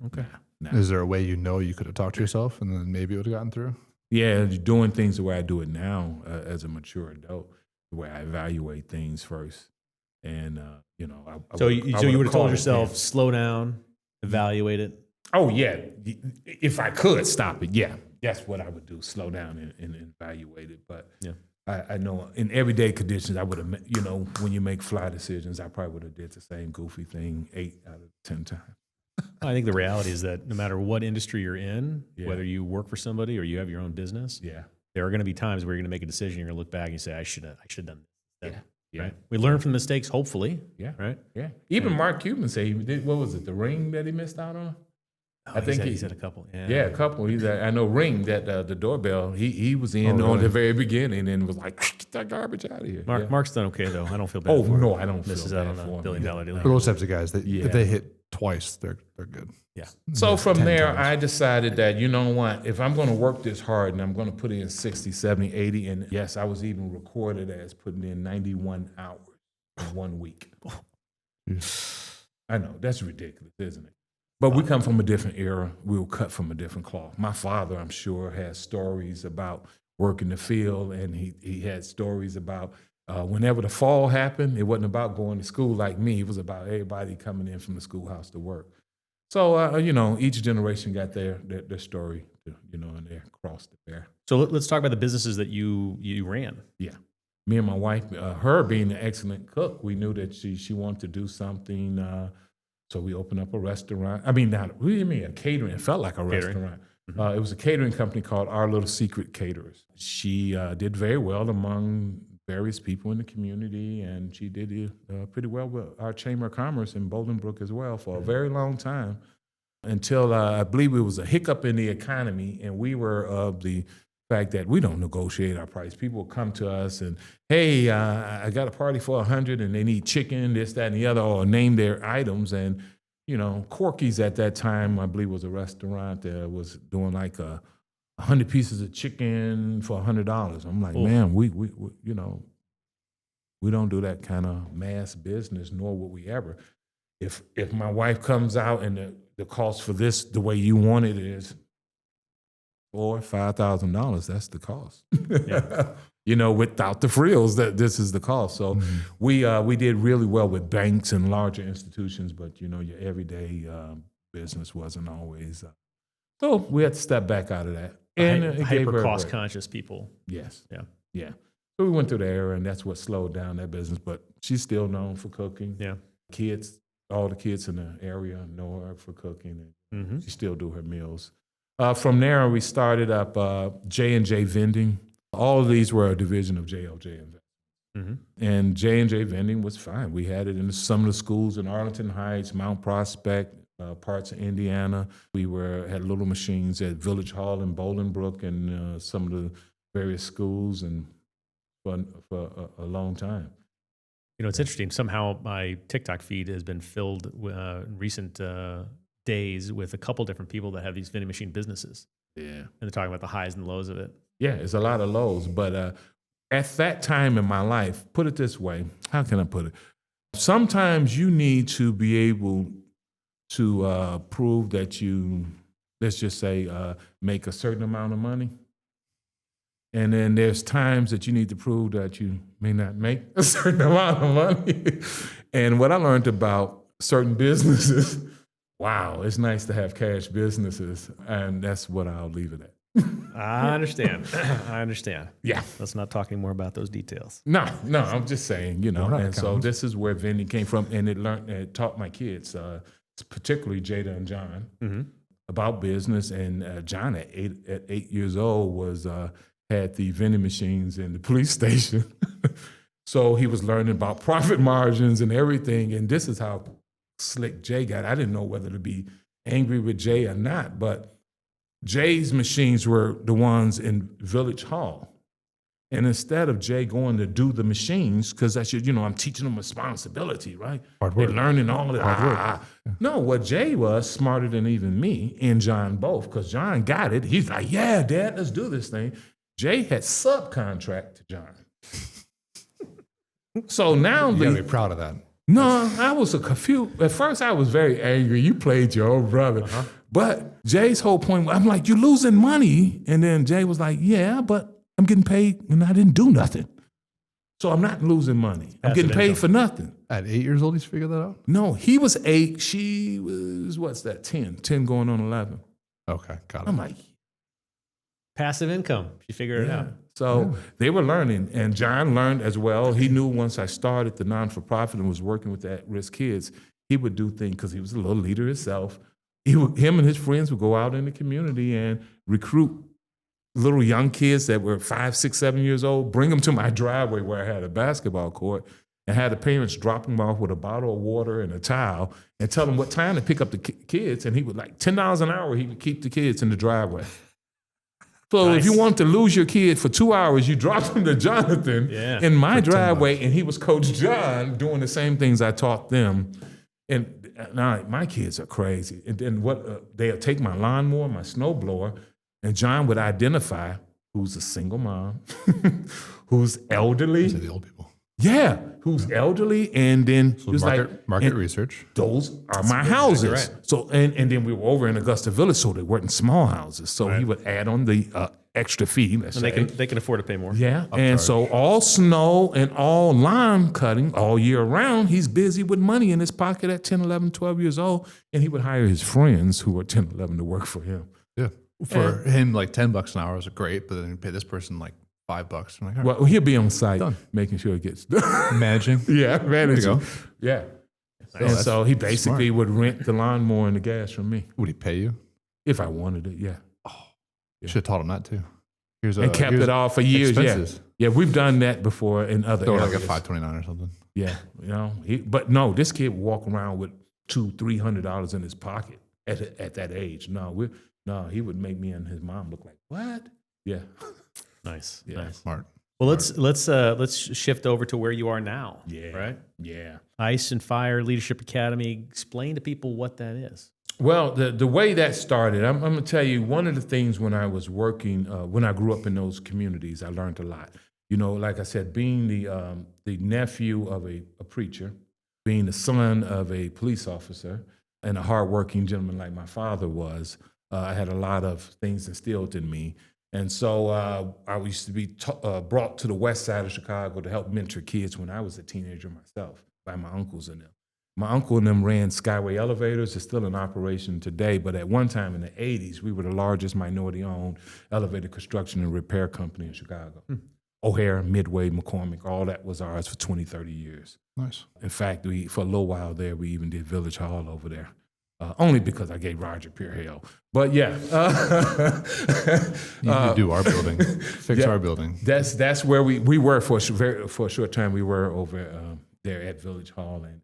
Okay. Nah. Is there a way you could have talked to yourself and then maybe it would have gotten through? Yeah, doing things the way I do it now as a mature adult, the way I evaluate things first. And, you know, So you would have told yourself, slow down, evaluate it? Oh, yeah. If I could stop it, yeah. That's what I would do, slow down and evaluate it. But yeah. I know in everyday conditions, I would have, you know, when you make fly decisions, I probably would have did the same goofy thing 8 out of 10 times. I think the reality is that no matter what industry you're in, whether you work for somebody or you have your own business, there are going to be times where you're going to make a decision, you're going to look back and you say, I should have done this. Yeah. Right? We learn from mistakes, hopefully. Yeah. Right? Yeah. Even Mark Cuban said, he did, what was it, the ring that he missed out on? I think he said a couple. Yeah, a couple. I know Ring, that the doorbell, he was in on the very beginning and was like, get that garbage out of here. Mark's done okay, though. I don't feel bad for him. Oh, no, I don't feel Misses bad out on for a him. billion-dollar deal. For those types of guys, if they hit twice, they're good. Yeah. So from 10 there, times. I decided that, you know what, if I'm going to work this hard and I'm going to put in 60, 70, 80, and yes, I was even recorded as putting in 91 hours in 1 week. I know, that's ridiculous, isn't it? But we come from a different era. We were cut from a different cloth. My father, I'm sure, has stories about working the field, and he had stories about whenever the fall happened, it wasn't about going to school like me. It was about everybody coming in from the schoolhouse to work. So, you know, each generation got their story, you know, and they crossed it there. So let's talk about the businesses that you ran. Yeah. Me and my wife, her being an excellent cook, we knew that she wanted to do something. So we opened up a restaurant. I mean, what do you mean a catering? It felt like a restaurant. Mm-hmm. It was a catering company called Our Little Secret Caterers. She did very well among various people in the community, and she did pretty well with our Chamber of Commerce in Bolingbrook as well for a very long time, until I believe it was a hiccup in the economy, and we were of the fact that we don't negotiate our price. People will come to us and, hey, I got a party for 100 and they need chicken, this, that, and the other, or name their items. And, you know, Corky's at that time, I believe, was a restaurant that was doing like 100 pieces of chicken for $100. I'm like, man, we you know, we don't do that kind of mass business, nor would we ever. If my wife comes out and the cost for this, the way you want it is $4,000-$5,000. That's the cost. Yeah. Without the frills, that this is the cost. So we did really well with banks and larger institutions, but your everyday business wasn't always. So we had to step back out of that. And it gave her a hyper break. cost conscious people. Yes. Yeah. Yeah. So we went through the era, and that's what slowed down that business. But she's still known for cooking. Yeah. Kids, all the kids in the area know her for cooking, and she still do her meals. From there, we started up J&J Vending. All of these were a division of JLJ Investments. And J&J Vending was fine. We had it in some of the schools in Arlington Heights, Mount Prospect, parts of Indiana. We had little machines at Village Hall in Bolingbrook and some of the various schools, and for a long time. It's interesting. Somehow my TikTok feed has been filled in recent days with a couple different people that have these vending machine businesses. Yeah. And they're talking about the highs and lows of it. Yeah, it's a lot of lows. But at that time in my life, put it this way, how can I put it? Sometimes you need to be able to prove that you, let's just say, make a certain amount of money. And then there's times that you need to prove that you may not make a certain amount of money. And what I learned about certain businesses, wow, it's nice to have cash businesses. And that's what I'll leave it at. I understand. I understand. Yeah. Let's not talk anymore about those details. No, I'm just saying, and so this is where vending came from. And it taught my kids, particularly Jada and John, about business. And John at 8 years old had the vending machines in the police station. So he was learning about profit margins and everything. And this is how slick Jay got. I didn't know whether to be angry with Jay or not, but Jay's machines were the ones in Village Hall. And instead of Jay going to do the machines, because I'm teaching them responsibility, right? Hard work. They're learning all of that. No, what Jay was smarter than even me and John both, because John got it. He's like, yeah, Dad, let's do this thing. Jay had subcontract to John. So now You gotta be proud of that. No, I was confused. At first, I was very angry. You played your old brother. But Jay's whole point, I'm like, you're losing money. And then Jay was like, yeah, but I'm getting paid and I didn't do nothing. So I'm not losing money. I'm getting paid for nothing. At 8 years old, he's figured that out? No, he was 8. She was, 10 going on 11. Okay, got it. I'm like, Passive income. She figured it out. So they were learning, and John learned as well. He knew once I started the non-for-profit and was working with at-risk kids, he would do things because he was a little leader himself. Him and his friends would go out in the community and recruit little young kids that were 5, 6, 7 years old, bring them to my driveway where I had a basketball court, and had the parents drop them off with a bottle of water and a towel and tell them what time to pick up the kids, and he would $10 an hour, he would keep the kids in the driveway. So Nice. if you want to lose your kid for 2 hours, you drop him to Jonathan in my driveway, and he was Coach John doing the same things I taught them. And now my kids are crazy. And then they'll take my lawnmower, my snowblower, and John would identify who's a single mom, who's elderly. These are the old people. Yeah, who's elderly, and then So he was market research. those are my houses. Right. So and then we were over in Augusta Village, so they weren't small houses. So he would add on the extra fee. Let's And say. they can afford to pay more. Yeah, and so all snow and all lawn cutting all year round, he's busy with money in his pocket at 10, 11, 12 years old, and he would hire his friends who were 10, 11 to work for him. Yeah. For him, $10 an hour was great, but then you pay this person $5. I'm like, all right. Well, he'll be on site Done. making sure it gets done. Managing. Yeah, managing. go. Yeah. And that's so he basically would rent the lawnmower and the gas from me Would he pay you? if I wanted it, yeah. Should have taught him that too. And kept it all for years, expenses. yeah. Yeah, we've done that before in other So areas. like a $5.29 or something. Yeah, but no, this kid would walk around with $200-$300 in his pocket at that age. No, he would make me and his mom look like, what? Yeah. Nice. Yeah. Nice. Smart. Well, let's shift over to where you are now. Yeah. Right. Yeah. Ice and Fire Leadership Academy. Explain to people what that is. Well, the way that started, I'm going to tell you, one of the things when I was working, when I grew up in those communities, I learned a lot. Like I said, being the nephew of a preacher, being the son of a police officer, and a hardworking gentleman like my father was, I had a lot of things instilled in me. And so I used to be brought to the west side of Chicago to help mentor kids when I was a teenager myself by my uncles and them. My uncle and them ran Skyway elevators. It's still in operation today, but at one time in the 80s, we were the largest minority-owned elevator construction and repair company in Chicago. O'Hare, Midway, McCormick, all that was ours for 20, 30 years. Nice. In fact, for a little while there, we even did Village Hall over there. Only because I gave Roger Pure hell. But yeah. You do our building. Fix our building. That's where we were for a short time. We were over there at Village Hall and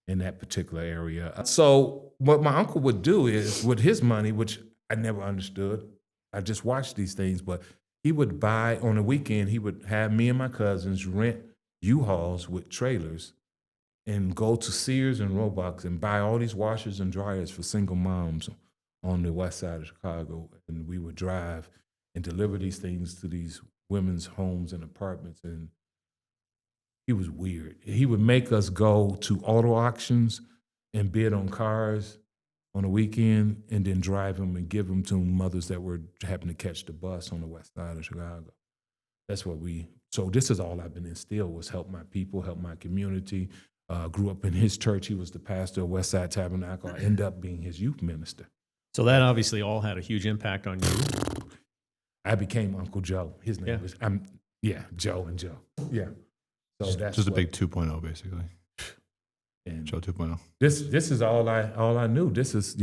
in that particular area. So what my uncle would do is, with his money, which I never understood, I just watched these things, but he would buy, on the weekend, he would have me and my cousins rent U-Hauls with trailers and go to Sears and Roebuck and buy all these washers and dryers for single moms on the west side of Chicago. And we would drive and deliver these things to these women's homes and apartments. And he was weird. He would make us go to auto auctions and bid on cars on the weekend and then drive them and give them to mothers that were happening to catch the bus on the west side of Chicago. That's what so this is all I've been instilled, was help my people, help my community. Grew up in his church. He was the pastor of West Side Tabernacle. I ended up being his youth minister. So that obviously all had a huge impact on you. I became Uncle Joe. His name was, Joe and Joe. Yeah. So that's just a big 2.0, basically. And Joe 2.0. This is all I knew. This is,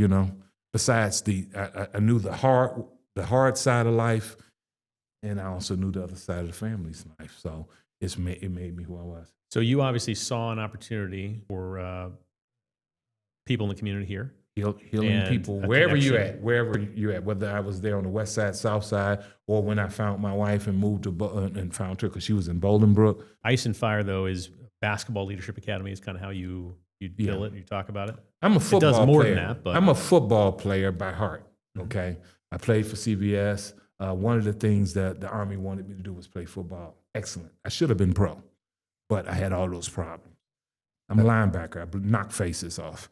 besides I knew the hard side of life, and I also knew the other side of the family's life. So it made me who I was. So you obviously saw an opportunity for people in the community here. Healing people, wherever you're at, whether I was there on the west side, south side, or when I found my wife and moved to and found her because she was in Bolingbrook. Ice and Fire, though, is Basketball Leadership Academy is kind of how you bill it, you talk about it. I'm a football player. It does more than that, but I'm a football player by heart, okay? I played for CBS. One of the things that the Army wanted me to do was play football. Excellent. I should have been pro, but I had all those problems. I'm a linebacker. I knock faces off.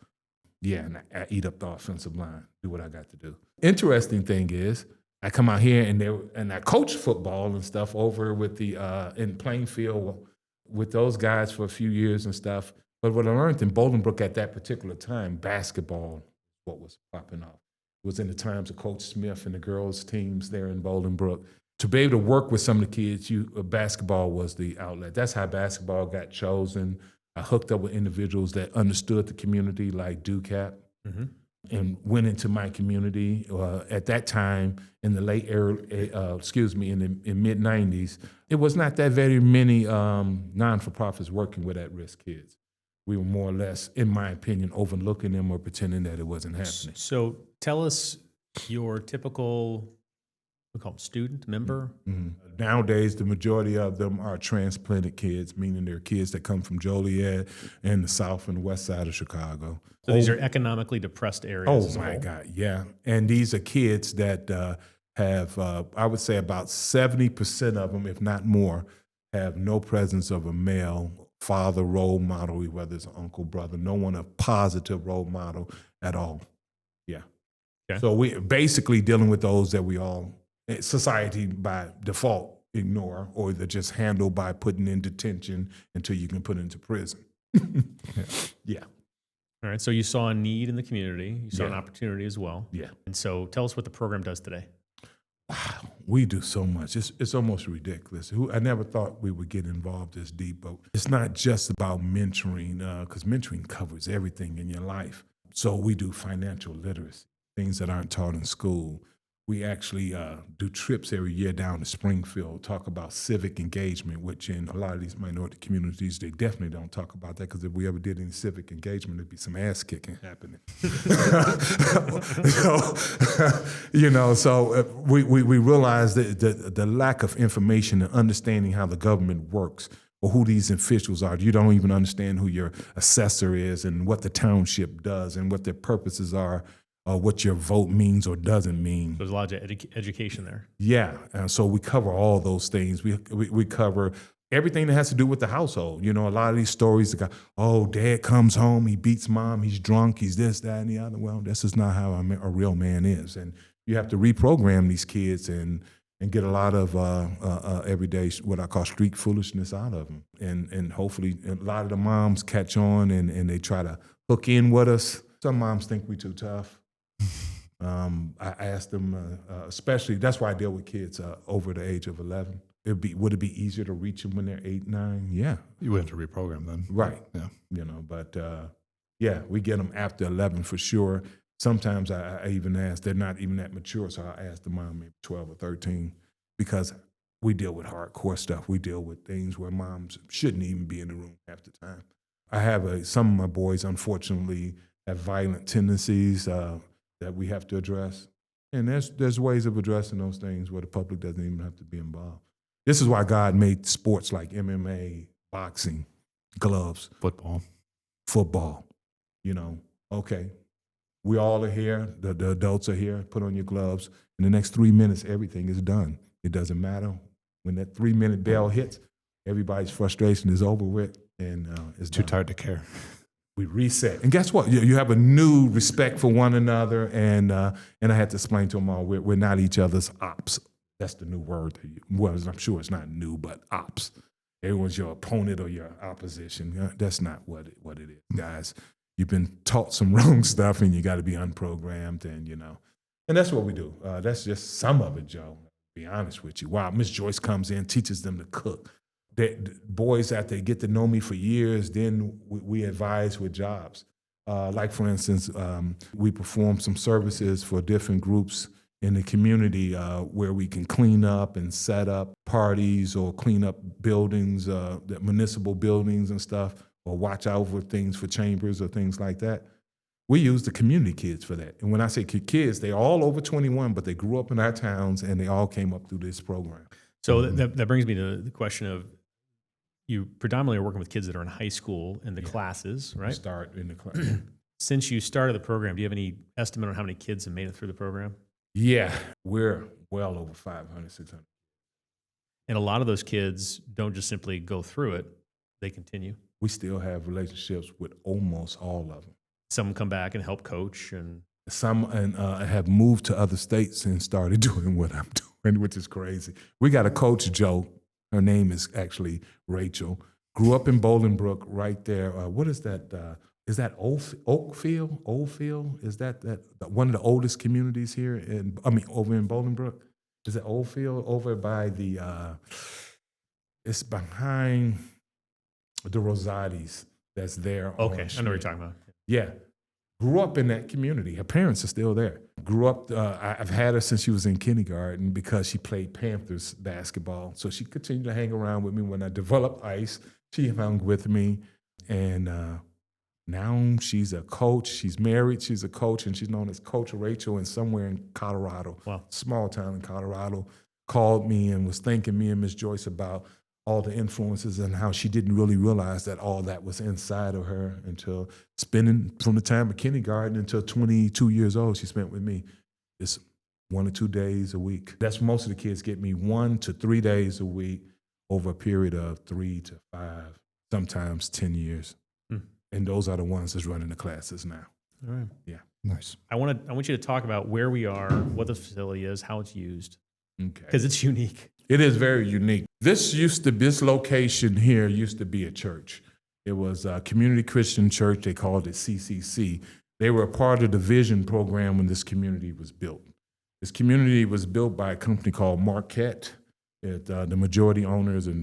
Yeah, and I eat up the offensive line, do what I got to do. Interesting thing is, I come out here and I coach football and stuff over with in Plainfield with those guys for a few years and stuff. But what I learned in Bolingbrook at that particular time, basketball, what was popping off. It was in the times of Coach Smith and the girls' teams there in Bolingbrook. To be able to work with some of the kids, basketball was the outlet. That's how basketball got chosen. I hooked up with individuals that understood the community, like DUCAP, and went into my community. At that time, in the in mid-90s, it was not that very many non-for-profits working with at-risk kids. We were more or less, in my opinion, overlooking them or pretending that it wasn't happening. So tell us your typical, we call them student, member? Nowadays, the majority of them are transplanted kids, meaning they're kids that come from Joliet and the south and west side of Chicago. So these are economically depressed areas. Oh, my God, yeah. And these are kids that have, I would say about 70% of them, if not more, have no presence of a male father role model, whether it's an uncle, brother, no one a positive role model at all. Yeah. Okay. So we're basically dealing with those that we all, society by default, ignore, or they're just handled by putting in detention until you can put into prison. Yeah. All right. So you saw a need in the community. You saw an opportunity as well. Yeah. And so tell us what the program does today. Wow, we do so much. It's almost ridiculous. I never thought we would get involved this deep, but it's not just about mentoring, because mentoring covers everything in your life. So we do financial literacy, things that aren't taught in school. We actually do trips every year down to Springfield, talk about civic engagement, which in a lot of these minority communities, they definitely don't talk about that, because if we ever did any civic engagement, there'd be some ass kicking happening. So we realize that the lack of information and understanding how the government works or who these officials are. You don't even understand who your assessor is and what the township does and what their purposes are. What your vote means or doesn't mean. So there's a lot of education there. Yeah, so we cover all those things. We cover everything that has to do with the household. You know, a lot of these stories, oh, dad comes home, he beats mom, he's drunk, he's this, that, and the other. Well, this is not how a real man is. And you have to reprogram these kids and get a lot of everyday, what I call street foolishness out of them. And hopefully a lot of the moms catch on and they try to hook in with us. Some moms think we too tough. I asked them, especially, that's why I deal with kids over the age of 11. Would it be easier to reach them when they're 8, 9? Yeah. You would have to reprogram them. Right. Yeah. You know, but yeah, we get them after 11 for sure. Sometimes I even ask, they're not even that mature, so I ask the mom maybe 12 or 13, because we deal with hardcore stuff. We deal with things where moms shouldn't even be in the room half the time. I have some of my boys, unfortunately, have violent tendencies that we have to address. And there's ways of addressing those things where the public doesn't even have to be involved. This is why God made sports like MMA, boxing, gloves, football. You know, okay, we all are here. The adults are here. Put on your gloves. In the next 3 minutes, everything is done. It doesn't matter. When that 3-minute bell hits, everybody's frustration is over with, and it's too done. tired to care. We reset. And guess what? You have a new respect for one another, and I had to explain to them all, we're not each other's ops. That's the new word. Well, I'm sure it's not new, but ops. Everyone's your opponent or your opposition. That's not what it is, guys. You've been taught some wrong stuff, and you got to be unprogrammed, and and that's what we do. That's just some of it, Joe. To be honest with you. Wow, Miss Joyce comes in, teaches them to cook. The boys, after they get to know me for years, then we advise with jobs. Like, for instance, we perform some services for different groups in the community where we can clean up and set up parties or clean up buildings, the municipal buildings and stuff, or watch out for things for chambers or things like that. We use the community kids for that. And when I say kids, they're all over 21, but they grew up in our towns and they all came up through this program. So that brings me to the question of, you predominantly are working with kids that are in high school in the classes, right? Start in the class. Since you started the program, do you have any estimate on how many kids have made it through the program? Yeah, we're well over 500, 600. And a lot of those kids don't just simply go through it, they continue. We still have relationships with almost all of them. Some come back and help coach, and some have moved to other states and started doing what I'm doing, which is crazy. We got a coach, Joe. Her name is actually Rachel. Grew up in Bolingbrook, right there. What is that? Is that Oakfield? Oldfield? Is that one of the oldest communities here over in Bolingbrook? Is it Oldfield? Over by the, it's behind the Rosati's that's there. Okay, I know what you're talking about. Yeah. Grew up in that community. Her parents are still there. Grew up, I've had her since she was in kindergarten because she played Panthers basketball. So she continued to hang around with me. When I developed ice, she hung with me. And now she's a coach. She's married. She's a coach, and she's known as Coach Rachel, and somewhere in Colorado, wow, small town in Colorado, called me and was thanking me and Miss Joyce about all the influences and how she didn't really realize that all that was inside of her until spending from the time of kindergarten until 22 years old, she spent with me. It's 1 or 2 days a week. That's most of the kids get me 1 to 3 days a week over a period of 3 to 5, sometimes 10 years. And those are the ones that's running the classes now. All right. Yeah. Nice. I want you to talk about where we are, what the facility is, how it's used, Okay. because it's unique. It is very unique. This location here used to be a church. It was a community Christian church. They called it CCC. They were a part of the Vision program when this community was built. This community was built by a company called Marquette. The majority owner is a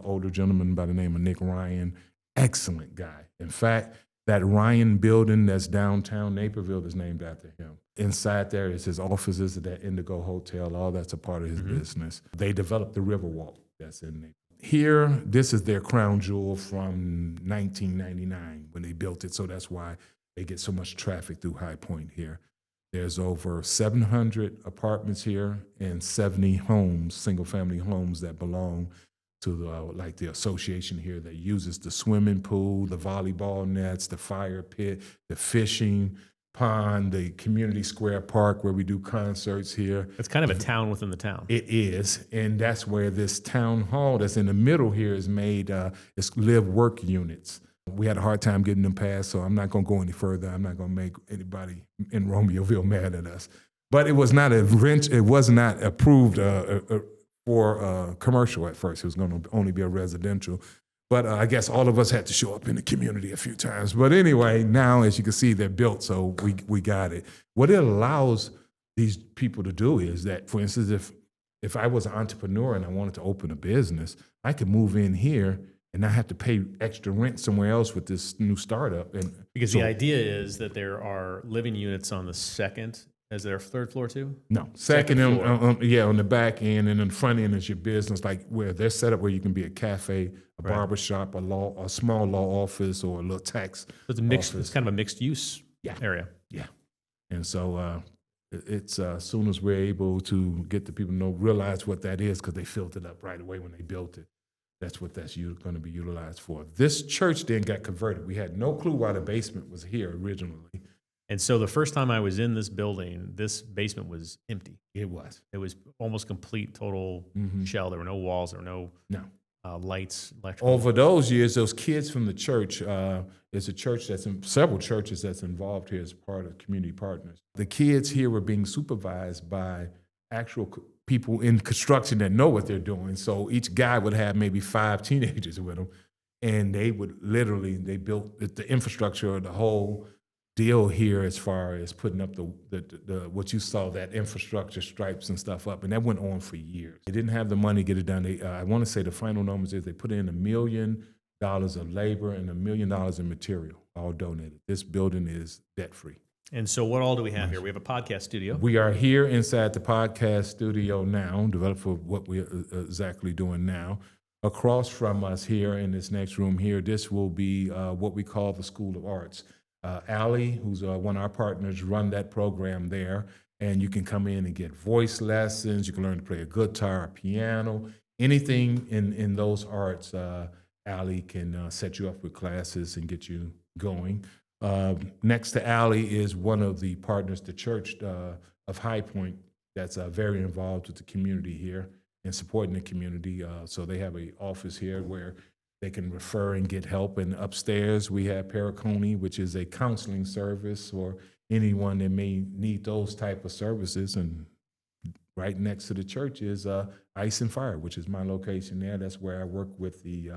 older gentleman by the name of Nick Ryan. Excellent guy. In fact, that Ryan building that's downtown Naperville is named after him. Inside there is his offices at that Indigo Hotel. All that's a part of his business. They developed the Riverwalk that's in there. Here, this is their crown jewel from 1999 when they built it, so that's why they get so much traffic through High Point here. There's over 700 apartments here and 70 homes, single-family homes that belong to the association here that uses the swimming pool, the volleyball nets, the fire pit, the fishing, pond, the community square park where we do concerts here. It's kind of a town within the town. It is, and that's where this town hall that's in the middle here is made. It's live-work units. We had a hard time getting them passed, so I'm not going to go any further. I'm not going to make anybody in Romeoville mad at us. But it was not it was not approved for commercial at first. It was going to only be a residential. But I guess all of us had to show up in the community a few times. But anyway, now, as you can see, they're built, so we got it. What it allows these people to do is that, for instance, if I was an entrepreneur and I wanted to open a business, I could move in here and not have to pay extra rent somewhere else with this new startup. And because the idea is that there are living units on the second. Is there a third floor too? No, second on the back end, and in the front end is your business, like where they're set up where you can be a cafe, a barber shop, a small law office, or a little tax. So it's a mixed. It's kind of a mixed use area. Yeah, and so it's as soon as we're able to get the people to realize what that is, because they filled it up right away when they built it. That's what that's going to be utilized for. This church then got converted. We had no clue why the basement was here originally. And so the first time I was in this building, this basement was empty. It was almost complete, total shell. There were no walls. There were no lights, electrical. Over those years, those kids from the church, there's a church that's in several churches that's involved here as part of community partners. The kids here were being supervised by actual people in construction that know what they're doing. So each guy would have maybe 5 teenagers with them, and they built the infrastructure of the whole deal here as far as putting up the what you saw, that infrastructure stripes and stuff up, and that went on for years. They didn't have the money to get it done. I want to say the final numbers is they put in $1 million of labor and $1 million in material, all donated. This building is debt-free. And so what all do we have here? We have a podcast studio. We are here inside the podcast studio now, developed for what we're exactly doing now. Across from us here in this next room here, this will be what we call the School of Arts. Allie, who's one of our partners, run that program there, and you can come in and get voice lessons. You can learn to play a guitar, a piano, anything in those arts. Allie can set you up with classes and get you going. Next to Allie is one of the partners, the Church of High Point, that's very involved with the community here and supporting the community. So they have an office here where they can refer and get help. And upstairs, we have Paracone, which is a counseling service for anyone that may need those type of services. And right next to the church is Ice and Fire, which is my location there. That's where I work with the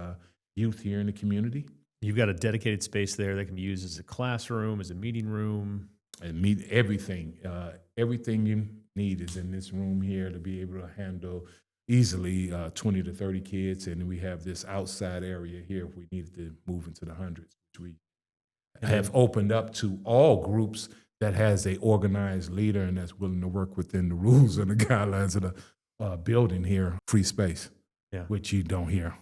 youth here in the community. You've got a dedicated space there that can be used as a classroom, as a meeting room. And meet everything. Everything you need is in this room here to be able to handle easily 20 to 30 kids, and we have this outside area here if we needed to move into the hundreds, which we have opened up to all groups that has a organized leader and that's willing to work within the rules and the guidelines of the building here. Free space, which you don't hear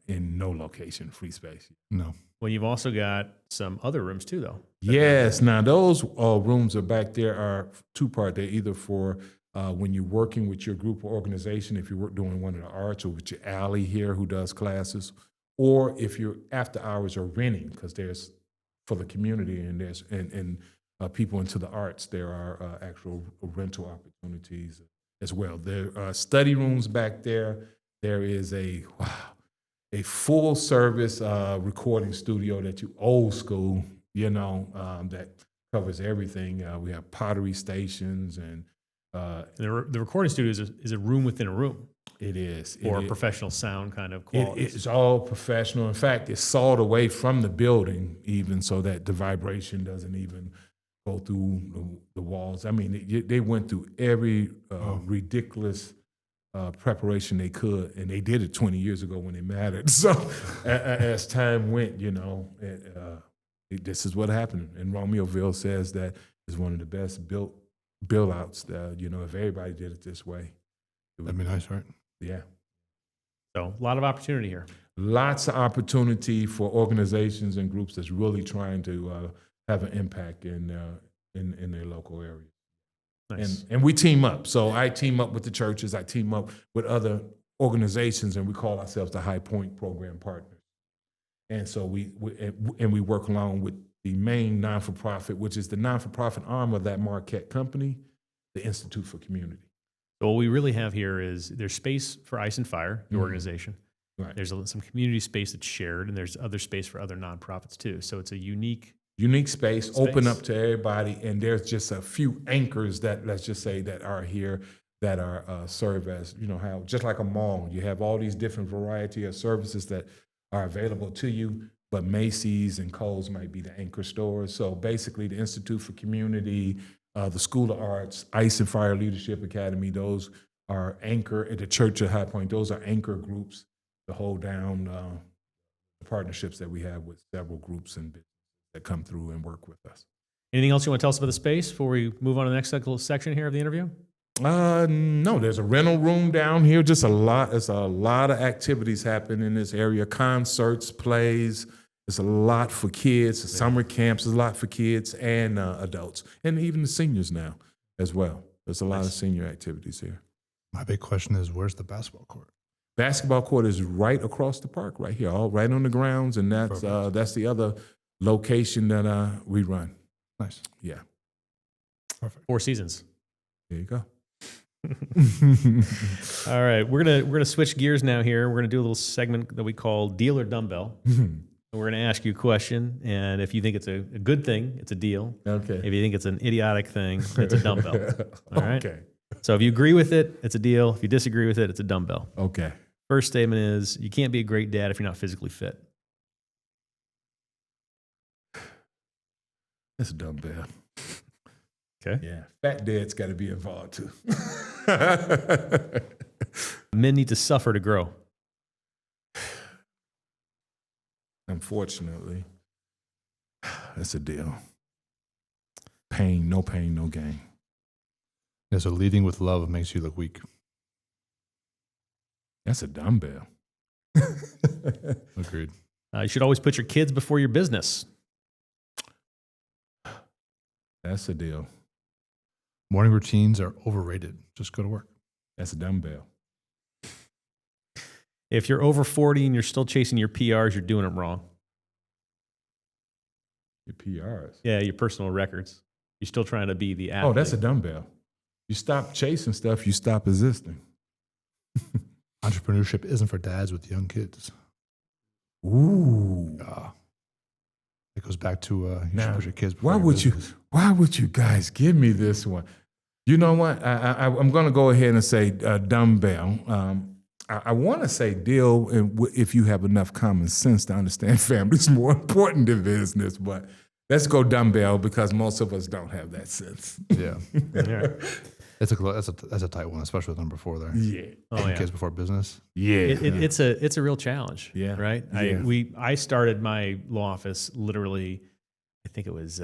in no location, free space. No. Well, you've also got some other rooms too, though. Yes. Now, those rooms are back there are two-part. They're either for when you're working with your group or organization, if you're doing one of the arts, or with your Allie here who does classes, or if you're after hours or renting, because there's for the community and there's and people into the arts, there are actual rental opportunities as well. There are study rooms back there. There is a full service recording studio that you old school, that covers everything. We have pottery stations and the recording studio is a room within a room. It is. Or professional sound kind of quality. It's all professional. In fact, it's sawed away from the building even so that the vibration doesn't even go through the walls. I mean, they went through every ridiculous preparation they could, and they did it 20 years ago when it mattered. So as time went, this is what happened. And Romeoville says that is one of the best built build-outs that, if everybody did it this way. That'd be nice, right? Yeah. So a lot of opportunity here. Lots of opportunity for organizations and groups that's really trying to have an impact in their local area. Nice. And we team up. So I team up with the churches. I team up with other organizations, and we call ourselves the High Point Program Partners. And so we work along with the main non-for-profit, which is the non-for-profit arm of that Marquette company, the Institute for Community. So what we really have here is there's space for Ice and Fire, the organization. Right. There's some community space that's shared, and there's other space for other nonprofits too. So it's a unique Space, open up to everybody, and there's just a few anchors that, let's just say, that are here that are serve as, how just like a mall, you have all these different variety of services that are available to you, but Macy's and Kohl's might be the anchor stores. So basically the Institute for Community, the School of Arts, Ice and Fire Leadership Academy, those are anchor, at the Church of High Point, those are anchor groups to hold down the partnerships that we have with several groups and businesses that come through and work with us. Anything else you want to tell us about the space before we move on to the next section here of the interview? No, there's a rental room down here. Just there's a lot of activities happen in this area. Concerts, plays. There's a lot for kids. Summer camps. There's a lot for kids and adults, and even the seniors now as well. There's a lot of senior activities here. My big question is, where's the basketball court? Basketball court is right across the park, right here, all right on the grounds, and that's the other location that we run. Nice. Yeah. Perfect. Four Seasons. There you go. All right, we're gonna switch gears now here. We're gonna do a little segment that we call Deal or Dumbbell. We're gonna ask you a question, and if you think it's a good thing, it's a deal. Okay. If you think it's an idiotic thing, it's a dumbbell. All right. Okay. So if you agree with it, it's a deal. If you disagree with it, it's a dumbbell. Okay. First statement is you can't be a great dad if you're not physically fit. That's a dumbbell. Okay. Yeah. Fat dad's got to be involved too. Men need to suffer to grow. Unfortunately, that's a deal. Pain, no gain. Yeah, so leading with love makes you look weak. That's a dumbbell. Agreed. You should always put your kids before your business. That's a deal. Morning routines are overrated. Just go to work. That's a dumbbell. If you're over 40 and you're still chasing your PRs, you're doing it wrong. Your PRs. Yeah, your personal records. You're still trying to be the athlete. Oh, that's a dumbbell. You stop chasing stuff, you stop existing. Entrepreneurship isn't for dads with young kids. Ooh. It goes back to you should Now, push your kids before why your business. why would you guys give me this one? You know what? I'm going to go ahead and say dumbbell. I want to say deal if you have enough common sense to understand family's more important than business, but let's go dumbbell because most of us don't have that sense. Yeah. Yeah. That's a tight one, especially with number 4 there. Yeah. Oh, yeah. Kids before business. Yeah. It's a real challenge. Yeah. Right. Yeah. I started my law office literally, I think it was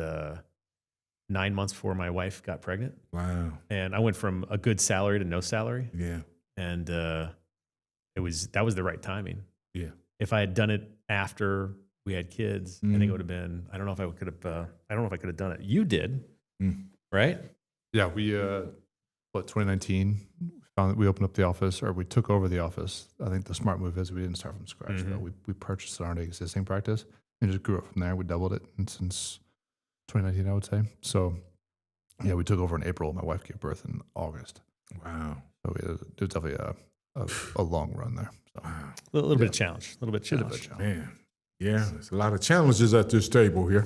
9 months before my wife got pregnant. Wow. And I went from a good salary to no salary. Yeah. And that was the right timing. Yeah. If I had done it after we had kids, I think it would have been. I don't know if I could have done it. You did, right? Yeah, we 2019 found that we opened up the office, or we took over the office. I think the smart move is we didn't start from scratch. Though. We purchased our existing practice and just grew it from there. We doubled it since 2019, I would say. So yeah, we took over in April. My wife gave birth in August. Wow. So it was definitely a long run there. So. Wow. A little bit of challenge. A little bit of challenge. Man. Yeah, there's a lot of challenges at this table here.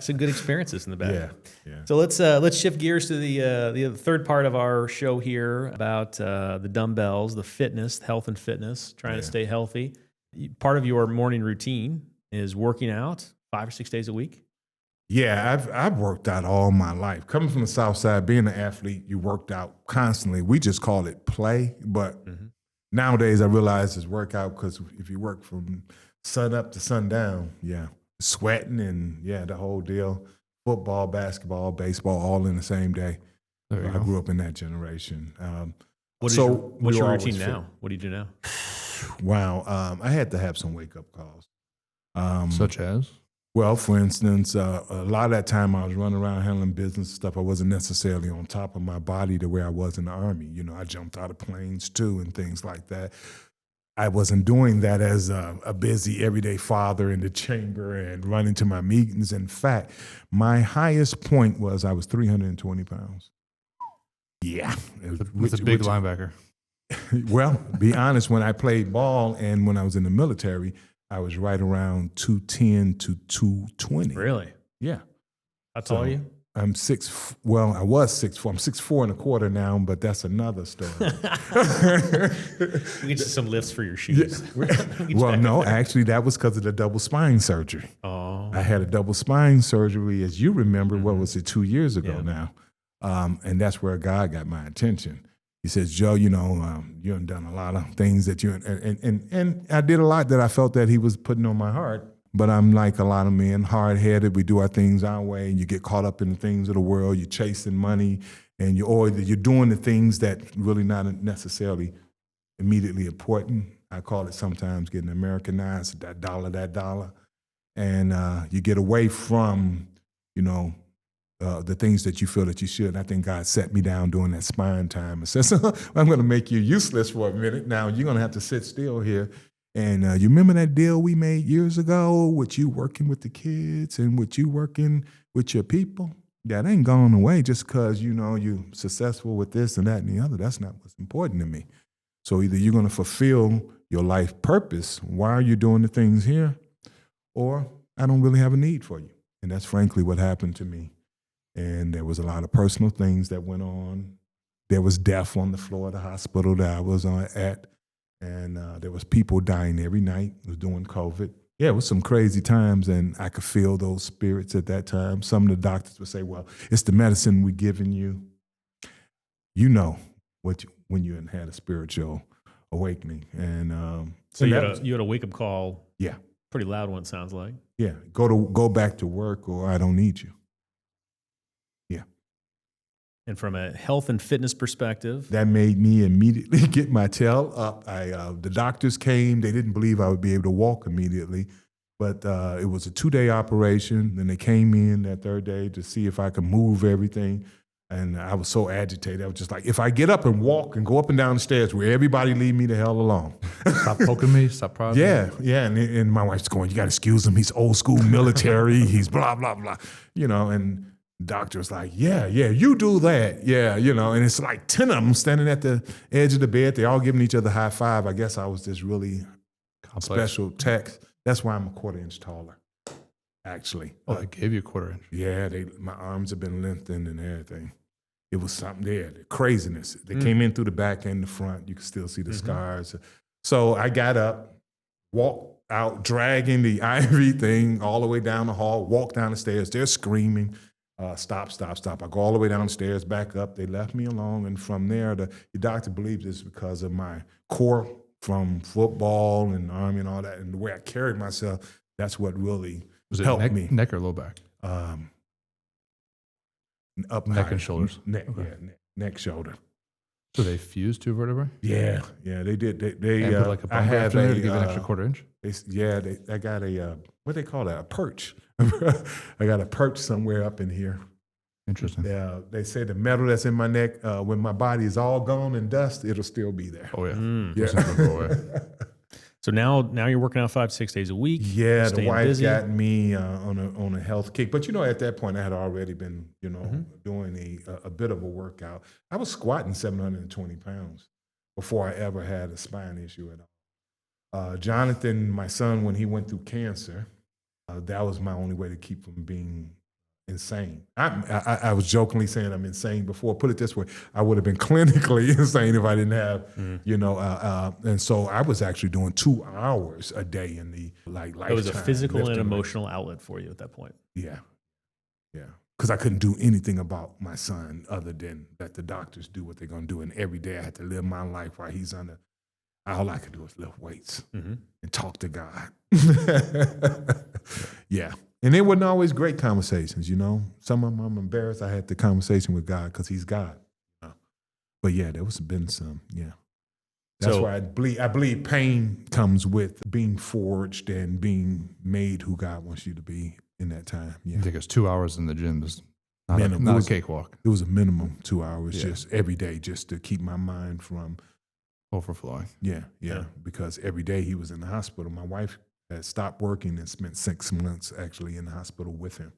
Some good experiences in the back. Yeah. So let's shift gears to the third part of our show here about the dumbbells, the fitness, health and fitness, trying to stay healthy. Part of your morning routine is working out 5 or 6 days a week. Yeah, I've worked out all my life. Coming from the South Side, being an athlete, you worked out constantly. We just call it play, but nowadays I realize it's workout because if you work from sun up to sundown, sweating and the whole deal. Football, basketball, baseball, all in the same day. There you I go. grew up in that generation. What's we your were routine always now? What do you do now? fit. Wow, I had to have some wake up calls. Such as? Well, for instance, a lot of that time I was running around handling business stuff. I wasn't necessarily on top of my body the way I was in the Army. You know, I jumped out of planes too and things like that. I wasn't doing that as a busy everyday father in the chamber and running to my meetings. In fact, my highest point was I was 320 pounds. Yeah. It's a big linebacker. Well, be honest, when I played ball and when I was in the military, I was right around 210 to 220. Really? Yeah. How tall are you? I'm I was 6'4". I'm 6'4.25" now, but that's another story. We get you some lifts for your shoes. Well, no, actually, that was because of the double spine surgery. Oh. I had a double spine surgery, as you remember, what was it, 2 years ago now? And that's where God got my attention. He says, Joe, you have done a lot of things that and I did a lot that I felt that he was putting on my heart. But I'm like a lot of men, hard-headed. We do our things our way, and you get caught up in the things of the world. You're chasing money, and you're doing the things that really not necessarily immediately important. I call it sometimes getting Americanized, that dollar. And you get away from, the things that you feel that you should. And I think God set me down during that spine time and says, I'm going to make you useless for a minute. Now you're going to have to sit still here. And you remember that deal we made years ago with you working with the kids and with you working with your people? That ain't gone away just because, you're successful with this and that and the other. That's not what's important to me. So either you're going to fulfill your life purpose, why are you doing the things here? Or I don't really have a need for you. And that's frankly what happened to me. And there was a lot of personal things that went on. There was death on the floor of the hospital that I was at. And there was people dying every night. It was during COVID. Yeah, it was some crazy times, and I could feel those spirits at that time. Some of the doctors would say, well, it's the medicine we're giving you. You know when you had a spiritual awakening. And so you had a wake-up call. Yeah. Pretty loud one, it sounds like. Yeah, go back to work or I don't need you. And from a health and fitness perspective, that made me immediately get my tail up. The doctors came. They didn't believe I would be able to walk immediately, but it was a 2-day operation. Then they came in that third day to see if I could move everything. And I was so agitated. I was just like, if I get up and walk and go up and down the stairs, will everybody leave me the hell alone? Stop poking me. Stop prodding me. Yeah. And my wife's going, you got to excuse him. He's old school military. He's blah, blah, blah. And doctor was like, yeah, you do that. Yeah, and it's like 10 of them standing at the edge of the bed. They all giving each other a high five. I guess I was this really special tech. That's why I'm a 1/4 inch taller, actually. Oh, they gave you a 1/4 inch. Yeah, my arms have been lengthened and everything. It was something there, the craziness. They came in through the back and the front. You could still see the scars. So I got up, walked out, dragging the IV thing all the way down the hall, walked down the stairs. They're screaming. Stop. I go all the way downstairs, back up. They left me alone. And from there, the doctor believes it's because of my core from football and Army and all that. And the way I carried myself, that's what really helped me. Neck or low back? Up neck high. and shoulders? Neck, okay. Neck, shoulder. So they fused 2 vertebrae? Yeah, they did. They put like a bump after there to give an extra 1/4 inch? I got what they call that, a perch. I got a perch somewhere up in here. Interesting. Yeah, they say the metal that's in my neck, when my body is all gone in dust, it'll still be there. Oh, yeah. Yeah. It's not gonna go away. So now you're working out 5-6 days a week. Yeah, the wife busy. got me on a health kick. But at that point, I had already been doing a bit of a workout. I was squatting 720 pounds before I ever had a spine issue at all. Jonathan, my son, when he went through cancer, that was my only way to keep from being insane. I was jokingly saying I'm insane before. Put it this way, I would have been clinically insane if I didn't have, and so I was actually doing 2 hours a day in the lifetime. It was a physical and emotional outlet for you at that point. Yeah. Because I couldn't do anything about my son other than that the doctors do what they're going to do. And every day I had to live my life while he's under. All I could do was lift weights and talk to God. Yeah. And they weren't always great conversations, Some of them I'm embarrassed I had the conversation with God because he's God. But yeah, there was been some, yeah. That's why I believe pain comes with being forged and being made who God wants you to be in that time. Yeah. I think it's 2 hours in the gym. It's not a cakewalk. It was a minimum 2 hours just every day just to keep my mind from overflowing. Yeah. Because every day he was in the hospital. My wife had stopped working and spent 6 months actually in the hospital with him.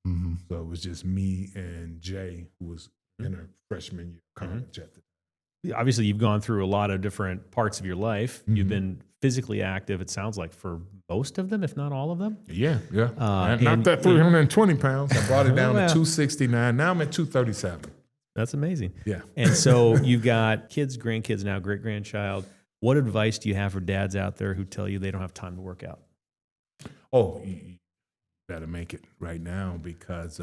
Mm-hmm. So it was just me and Jay, who was in her freshman year of college at the time. Obviously, you've gone through a lot of different parts of your life. You've been physically active, it sounds like, for most of them, if not all of them. Yeah. And Not that 320 pounds. I brought it down Well. to 269. Now I'm at 237. That's amazing. Yeah. And so you've got kids, grandkids now, great-grandchild. What advice do you have for dads out there who tell you they don't have time to work out? Oh, you better make it right now because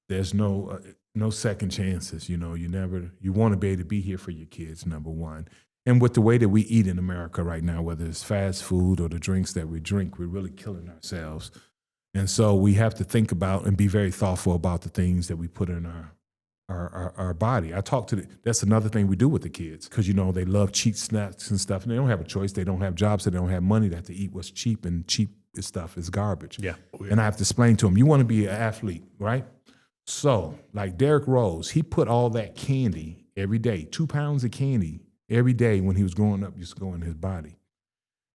there's no second chances. You want to be able to be here for your kids, number one. And with the way that we eat in America right now, whether it's fast food or the drinks that we drink, we're really killing ourselves. And so we have to think about and be very thoughtful about the things that we put in our body. That's another thing we do with the kids because, they love cheap snacks and stuff, and they don't have a choice. They don't have jobs, so they don't have money. They have to eat what's cheap, and cheap stuff is garbage. Yeah. And I have to explain to them, you want to be an athlete, right? So, like Derrick Rose, he put all that candy every day, 2 pounds of candy every day when he was growing up used to go in his body.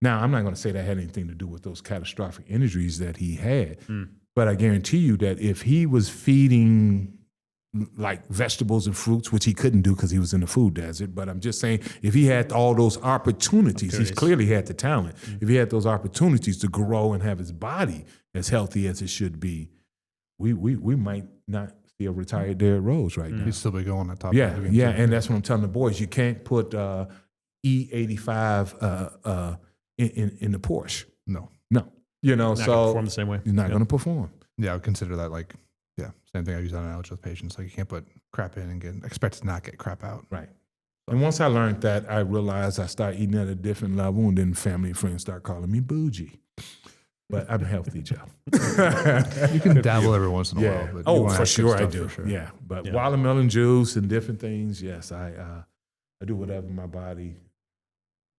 Now, I'm not going to say that had anything to do with those catastrophic injuries that he had, but I guarantee you that if he was feeding like vegetables and fruits, which he couldn't do because he was in the food desert, but I'm just saying if he had all those opportunities, he clearly had the talent. If he had those opportunities to grow and have his body as healthy as it should be, we might not see a retired Derrick Rose right now. He'd still be going at top. Yeah, and that's what I'm telling the boys. You can't put E85 in the Porsche. No. Not gonna perform the same way. You're not going to perform. Yeah, I would consider that same thing I use on analogy with patients. Like you can't put crap in and expect to not get crap out. Right. And once I learned that, I realized I started eating at a different level, and then family and friends start calling me bougie. But I'm healthy, Joe. You can dabble every once in a while. But for sure I stuff, do. for sure. Yeah, but watermelon juice and different things, yes, I do whatever my body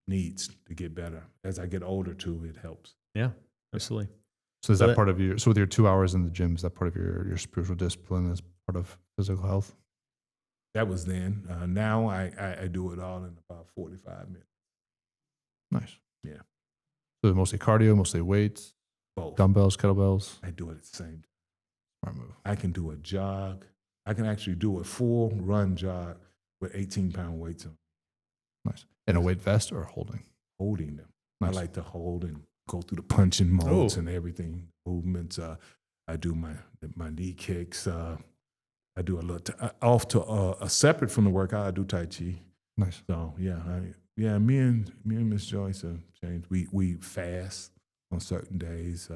needs to get better. As I get older, too, it helps. Yeah, absolutely. So is that part of with your 2 hours in the gym, is that part of your spiritual discipline as part of physical health? That was then. Now I do it all in about 45 minutes. Nice. Yeah. So mostly cardio, mostly weights, Both. dumbbells, kettlebells. I do it at the same time. Smart move. I can do a jog. I can actually do a full run jog with 18-pound weights on. Nice. In a weight vest or holding? Holding them. Nice. I like to hold and go through the punching modes and everything, movements. I do my knee kicks. I do a little separate from the workout. I do Tai Chi. Nice. So me and Miss Joyce have changed. We fast on certain days.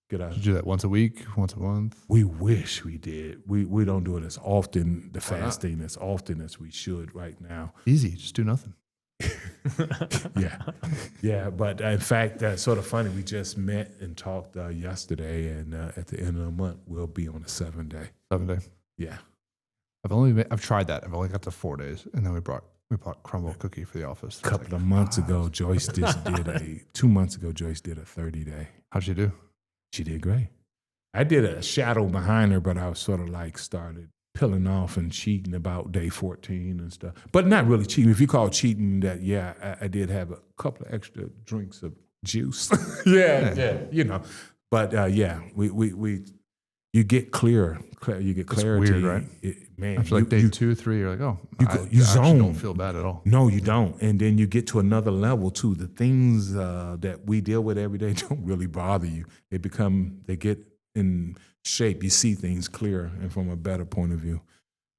Get out. You do that once a week, once a month? We wish we did. We don't do it as often. The fasting as often as we should right now. Easy, just do nothing. Yeah. But in fact, that's sort of funny. We just met and talked yesterday, and at the end of the month, we'll be on a 7-day. 7 day. Yeah. I've tried that. I've only got to 4 days, and then we bought crumble cookie for the office. A couple of months ago, Joyce just did 2 months ago, Joyce did a 30-day. How'd she do? She did great. I did a shadow behind her, but I was sort of like started peeling off and cheating about day 14 and stuff. But not really cheating. If you call cheating that, I did have a couple of extra drinks of juice. yeah. But you get clearer. You get clarity. It's weird, right? Man, after like day 2, 3, you're like, you zone. Don't feel bad at all. No, you don't. And then you get to another level too. The things that we deal with every day don't really bother you. They get in shape. You see things clearer and from a better point of view.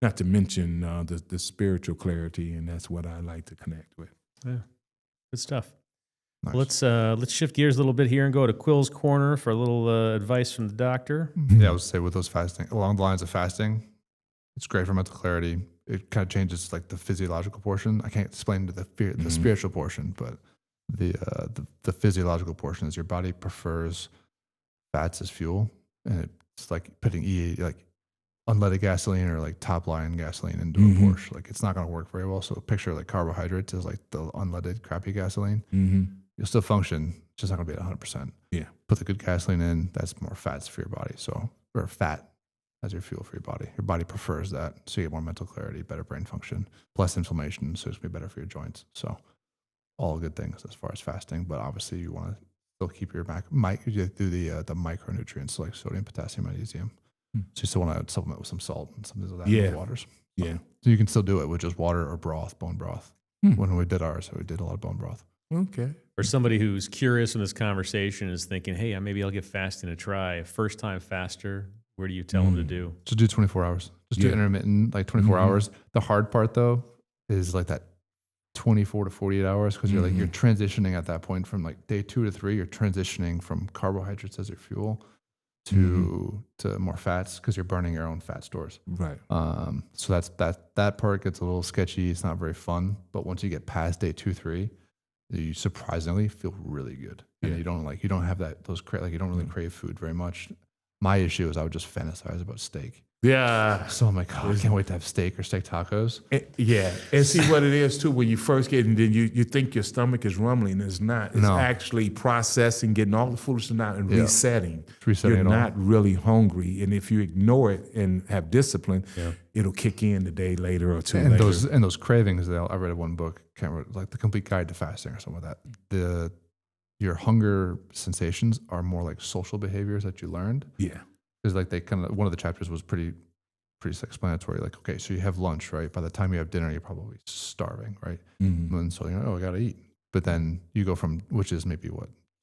Not to mention the spiritual clarity, and that's what I like to connect with. Yeah, good stuff. Nice. Let's shift gears a little bit here and go to Quill's Corner for a little advice from the doctor. Yeah, I would say with those fasting, along the lines of fasting, it's great for mental clarity. It kind of changes like the physiological portion. I can't explain the spiritual portion, but the physiological portion is your body prefers fats as fuel, and it's like putting like unleaded gasoline or like top line gasoline into a Porsche. Like it's not going to work very well. So picture like carbohydrates as like the unleaded crappy gasoline. You'll still function, it's just not going to be at 100%. Yeah. Put the good gasoline in, that's more fats for your body. So, or fat as your fuel for your body. Your body prefers that, so you get more mental clarity, better brain function, less inflammation, so it's going to be better for your joints. So all good things as far as fasting, but obviously you want to still keep your you do the micronutrients like sodium, potassium, magnesium. So you still want to supplement with some salt and some of that in the waters. Yeah. So you can still do it with just water or broth, bone broth. When we did ours, so we did a lot of bone broth. Okay. For somebody who's curious in this conversation is thinking, hey, maybe I'll give fasting a try. A first-time faster, where do you tell them to do? Just do 24 hours. Just do intermittent, like 24 hours. The hard part, though, is like that 24 to 48 hours because you're transitioning at that point from like day 2 to 3. You're transitioning from carbohydrates as your fuel to more fats because you're burning your own fat stores. Right. So that part gets a little sketchy. It's not very fun. But once you get past day 2, 3, you surprisingly feel really good. And you don't have you don't really crave food very much. My issue is I would just fantasize about steak. Yeah. So I'm like, I can't wait to have steak or steak tacos. And see what it is too, when you first get and then you think your stomach is rumbling. It's not. It's actually processing, getting all the foolishness out and resetting. You're not really hungry. And if you ignore it and have discipline, it'll kick in the day later or two later. And those cravings, I read one book, can't remember, like The Complete Guide to Fasting or something like that. Your hunger sensations are more like social behaviors that you learned. Yeah. Because like one of the chapters was pretty explanatory. Like, okay, so you have lunch, right? By the time you have dinner, you're probably starving, right? And so I got to eat. But then you go from, which is maybe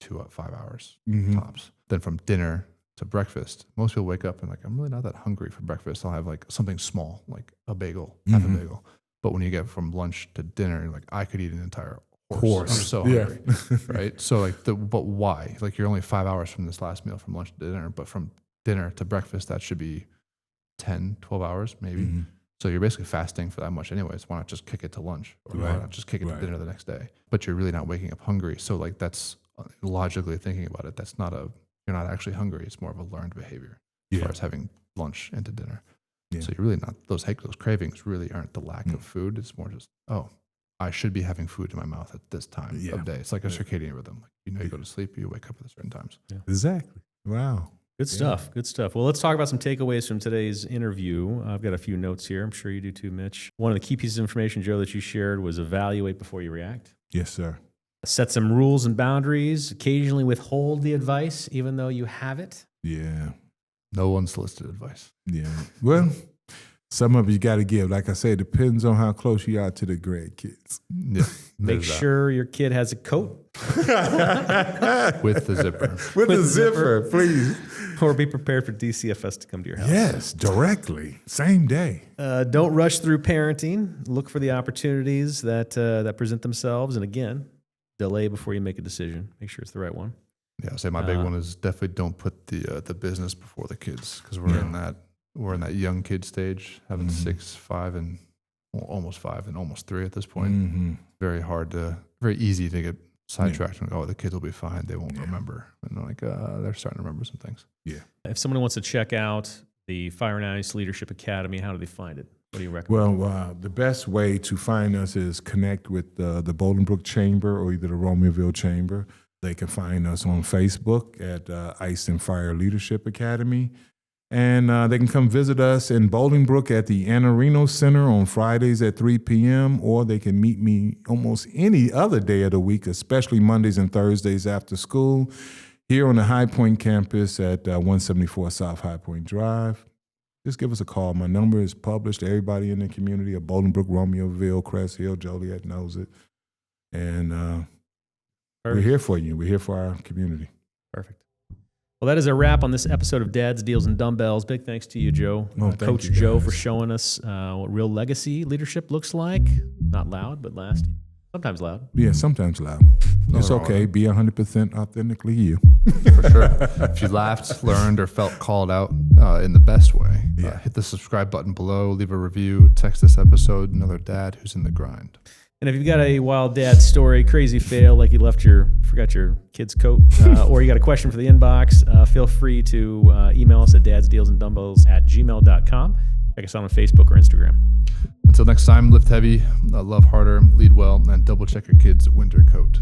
5 hours tops. Then from dinner to breakfast, most people wake up and like, I'm really not that hungry for breakfast. I'll have like something small, like a bagel, half a bagel. But when you get from lunch to dinner, you're like, I could eat an entire horse. I'm so hungry, right? So like, but why? Like you're only 5 hours from this last meal from lunch to dinner, but from dinner to breakfast, that should be 10, 12 hours maybe. So you're basically fasting for that much anyways. Why not just kick it to lunch? Or why not just kick it to dinner the next day? But you're really not waking up hungry. So like that's logically thinking about it. You're not actually hungry. It's more of a learned behavior as far as having lunch into dinner. Yeah. So you're really not, those cravings really aren't the lack of food. It's more just, I should be having food in my mouth at this time of day. It's like a circadian rhythm. Like, you go to sleep, you wake up at certain times. Yeah. Exactly. Wow. Good stuff. Good stuff. Well, let's talk about some takeaways from today's interview. I've got a few notes here. I'm sure you do too, Mitch. One of the key pieces of information, Joe, that you shared was evaluate before you react. Yes, sir. Set some rules and boundaries. Occasionally withhold the advice, even though you have it. Yeah. No unsolicited advice. Yeah. Well, some of it you got to give. Like I said, it depends on how close you are to the grandkids. Yeah. Make sure your kid has a coat. With the zipper. With the zipper, please. Or be prepared for DCFS to come to your house. Yes, directly. Same day. Don't rush through parenting. Look for the opportunities that present themselves. And again, delay before you make a decision. Make sure it's the right one. Yeah, I'll say my big one is definitely don't put the business before the kids, because we're in that young kid stage, having 6, 5, and almost 5 and almost 3 at this point. Very easy to get sidetracked and the kids will be fine. They won't remember. And they're starting to remember some things. Yeah. If someone wants to check out the Fire and Ice Leadership Academy, how do they find it? What do you recommend? Well, the best way to find us is connect with the Bolingbrook Chamber or either the Romeoville Chamber. They can find us on Facebook at Ice and Fire Leadership Academy. And they can come visit us in Bolingbrook at the Anarino Center on Fridays at 3 p.m., or they can meet me almost any other day of the week, especially Mondays and Thursdays after school, here on the High Point campus at 174 South High Point Drive. Just give us a call. My number is published. Everybody in the community of Bolingbrook, Romeoville, Crest Hill, Joliet knows it. And we're here for you. We're here for our community. Perfect. Well, that is a wrap on this episode of Dad's Deals and Dumbbells. Big thanks to you, Joe. Coach you, Joe, for showing us what real legacy leadership looks like. Not loud, but lasting. Sometimes loud. Yeah, sometimes loud. It's okay. Be 100% authentically you. For sure. If you laughed, learned, or felt called out in the best way, hit the subscribe button below, leave a review, text this episode, another dad who's in the grind. And if you've got a wild dad story, crazy fail, like you forgot your kid's coat, or you got a question for the inbox, feel free to email us at dadsdealsanddumbbells@gmail.com. Check us out on Facebook or Instagram. Until next time, lift heavy, love harder, lead well, and double check your kid's winter coat.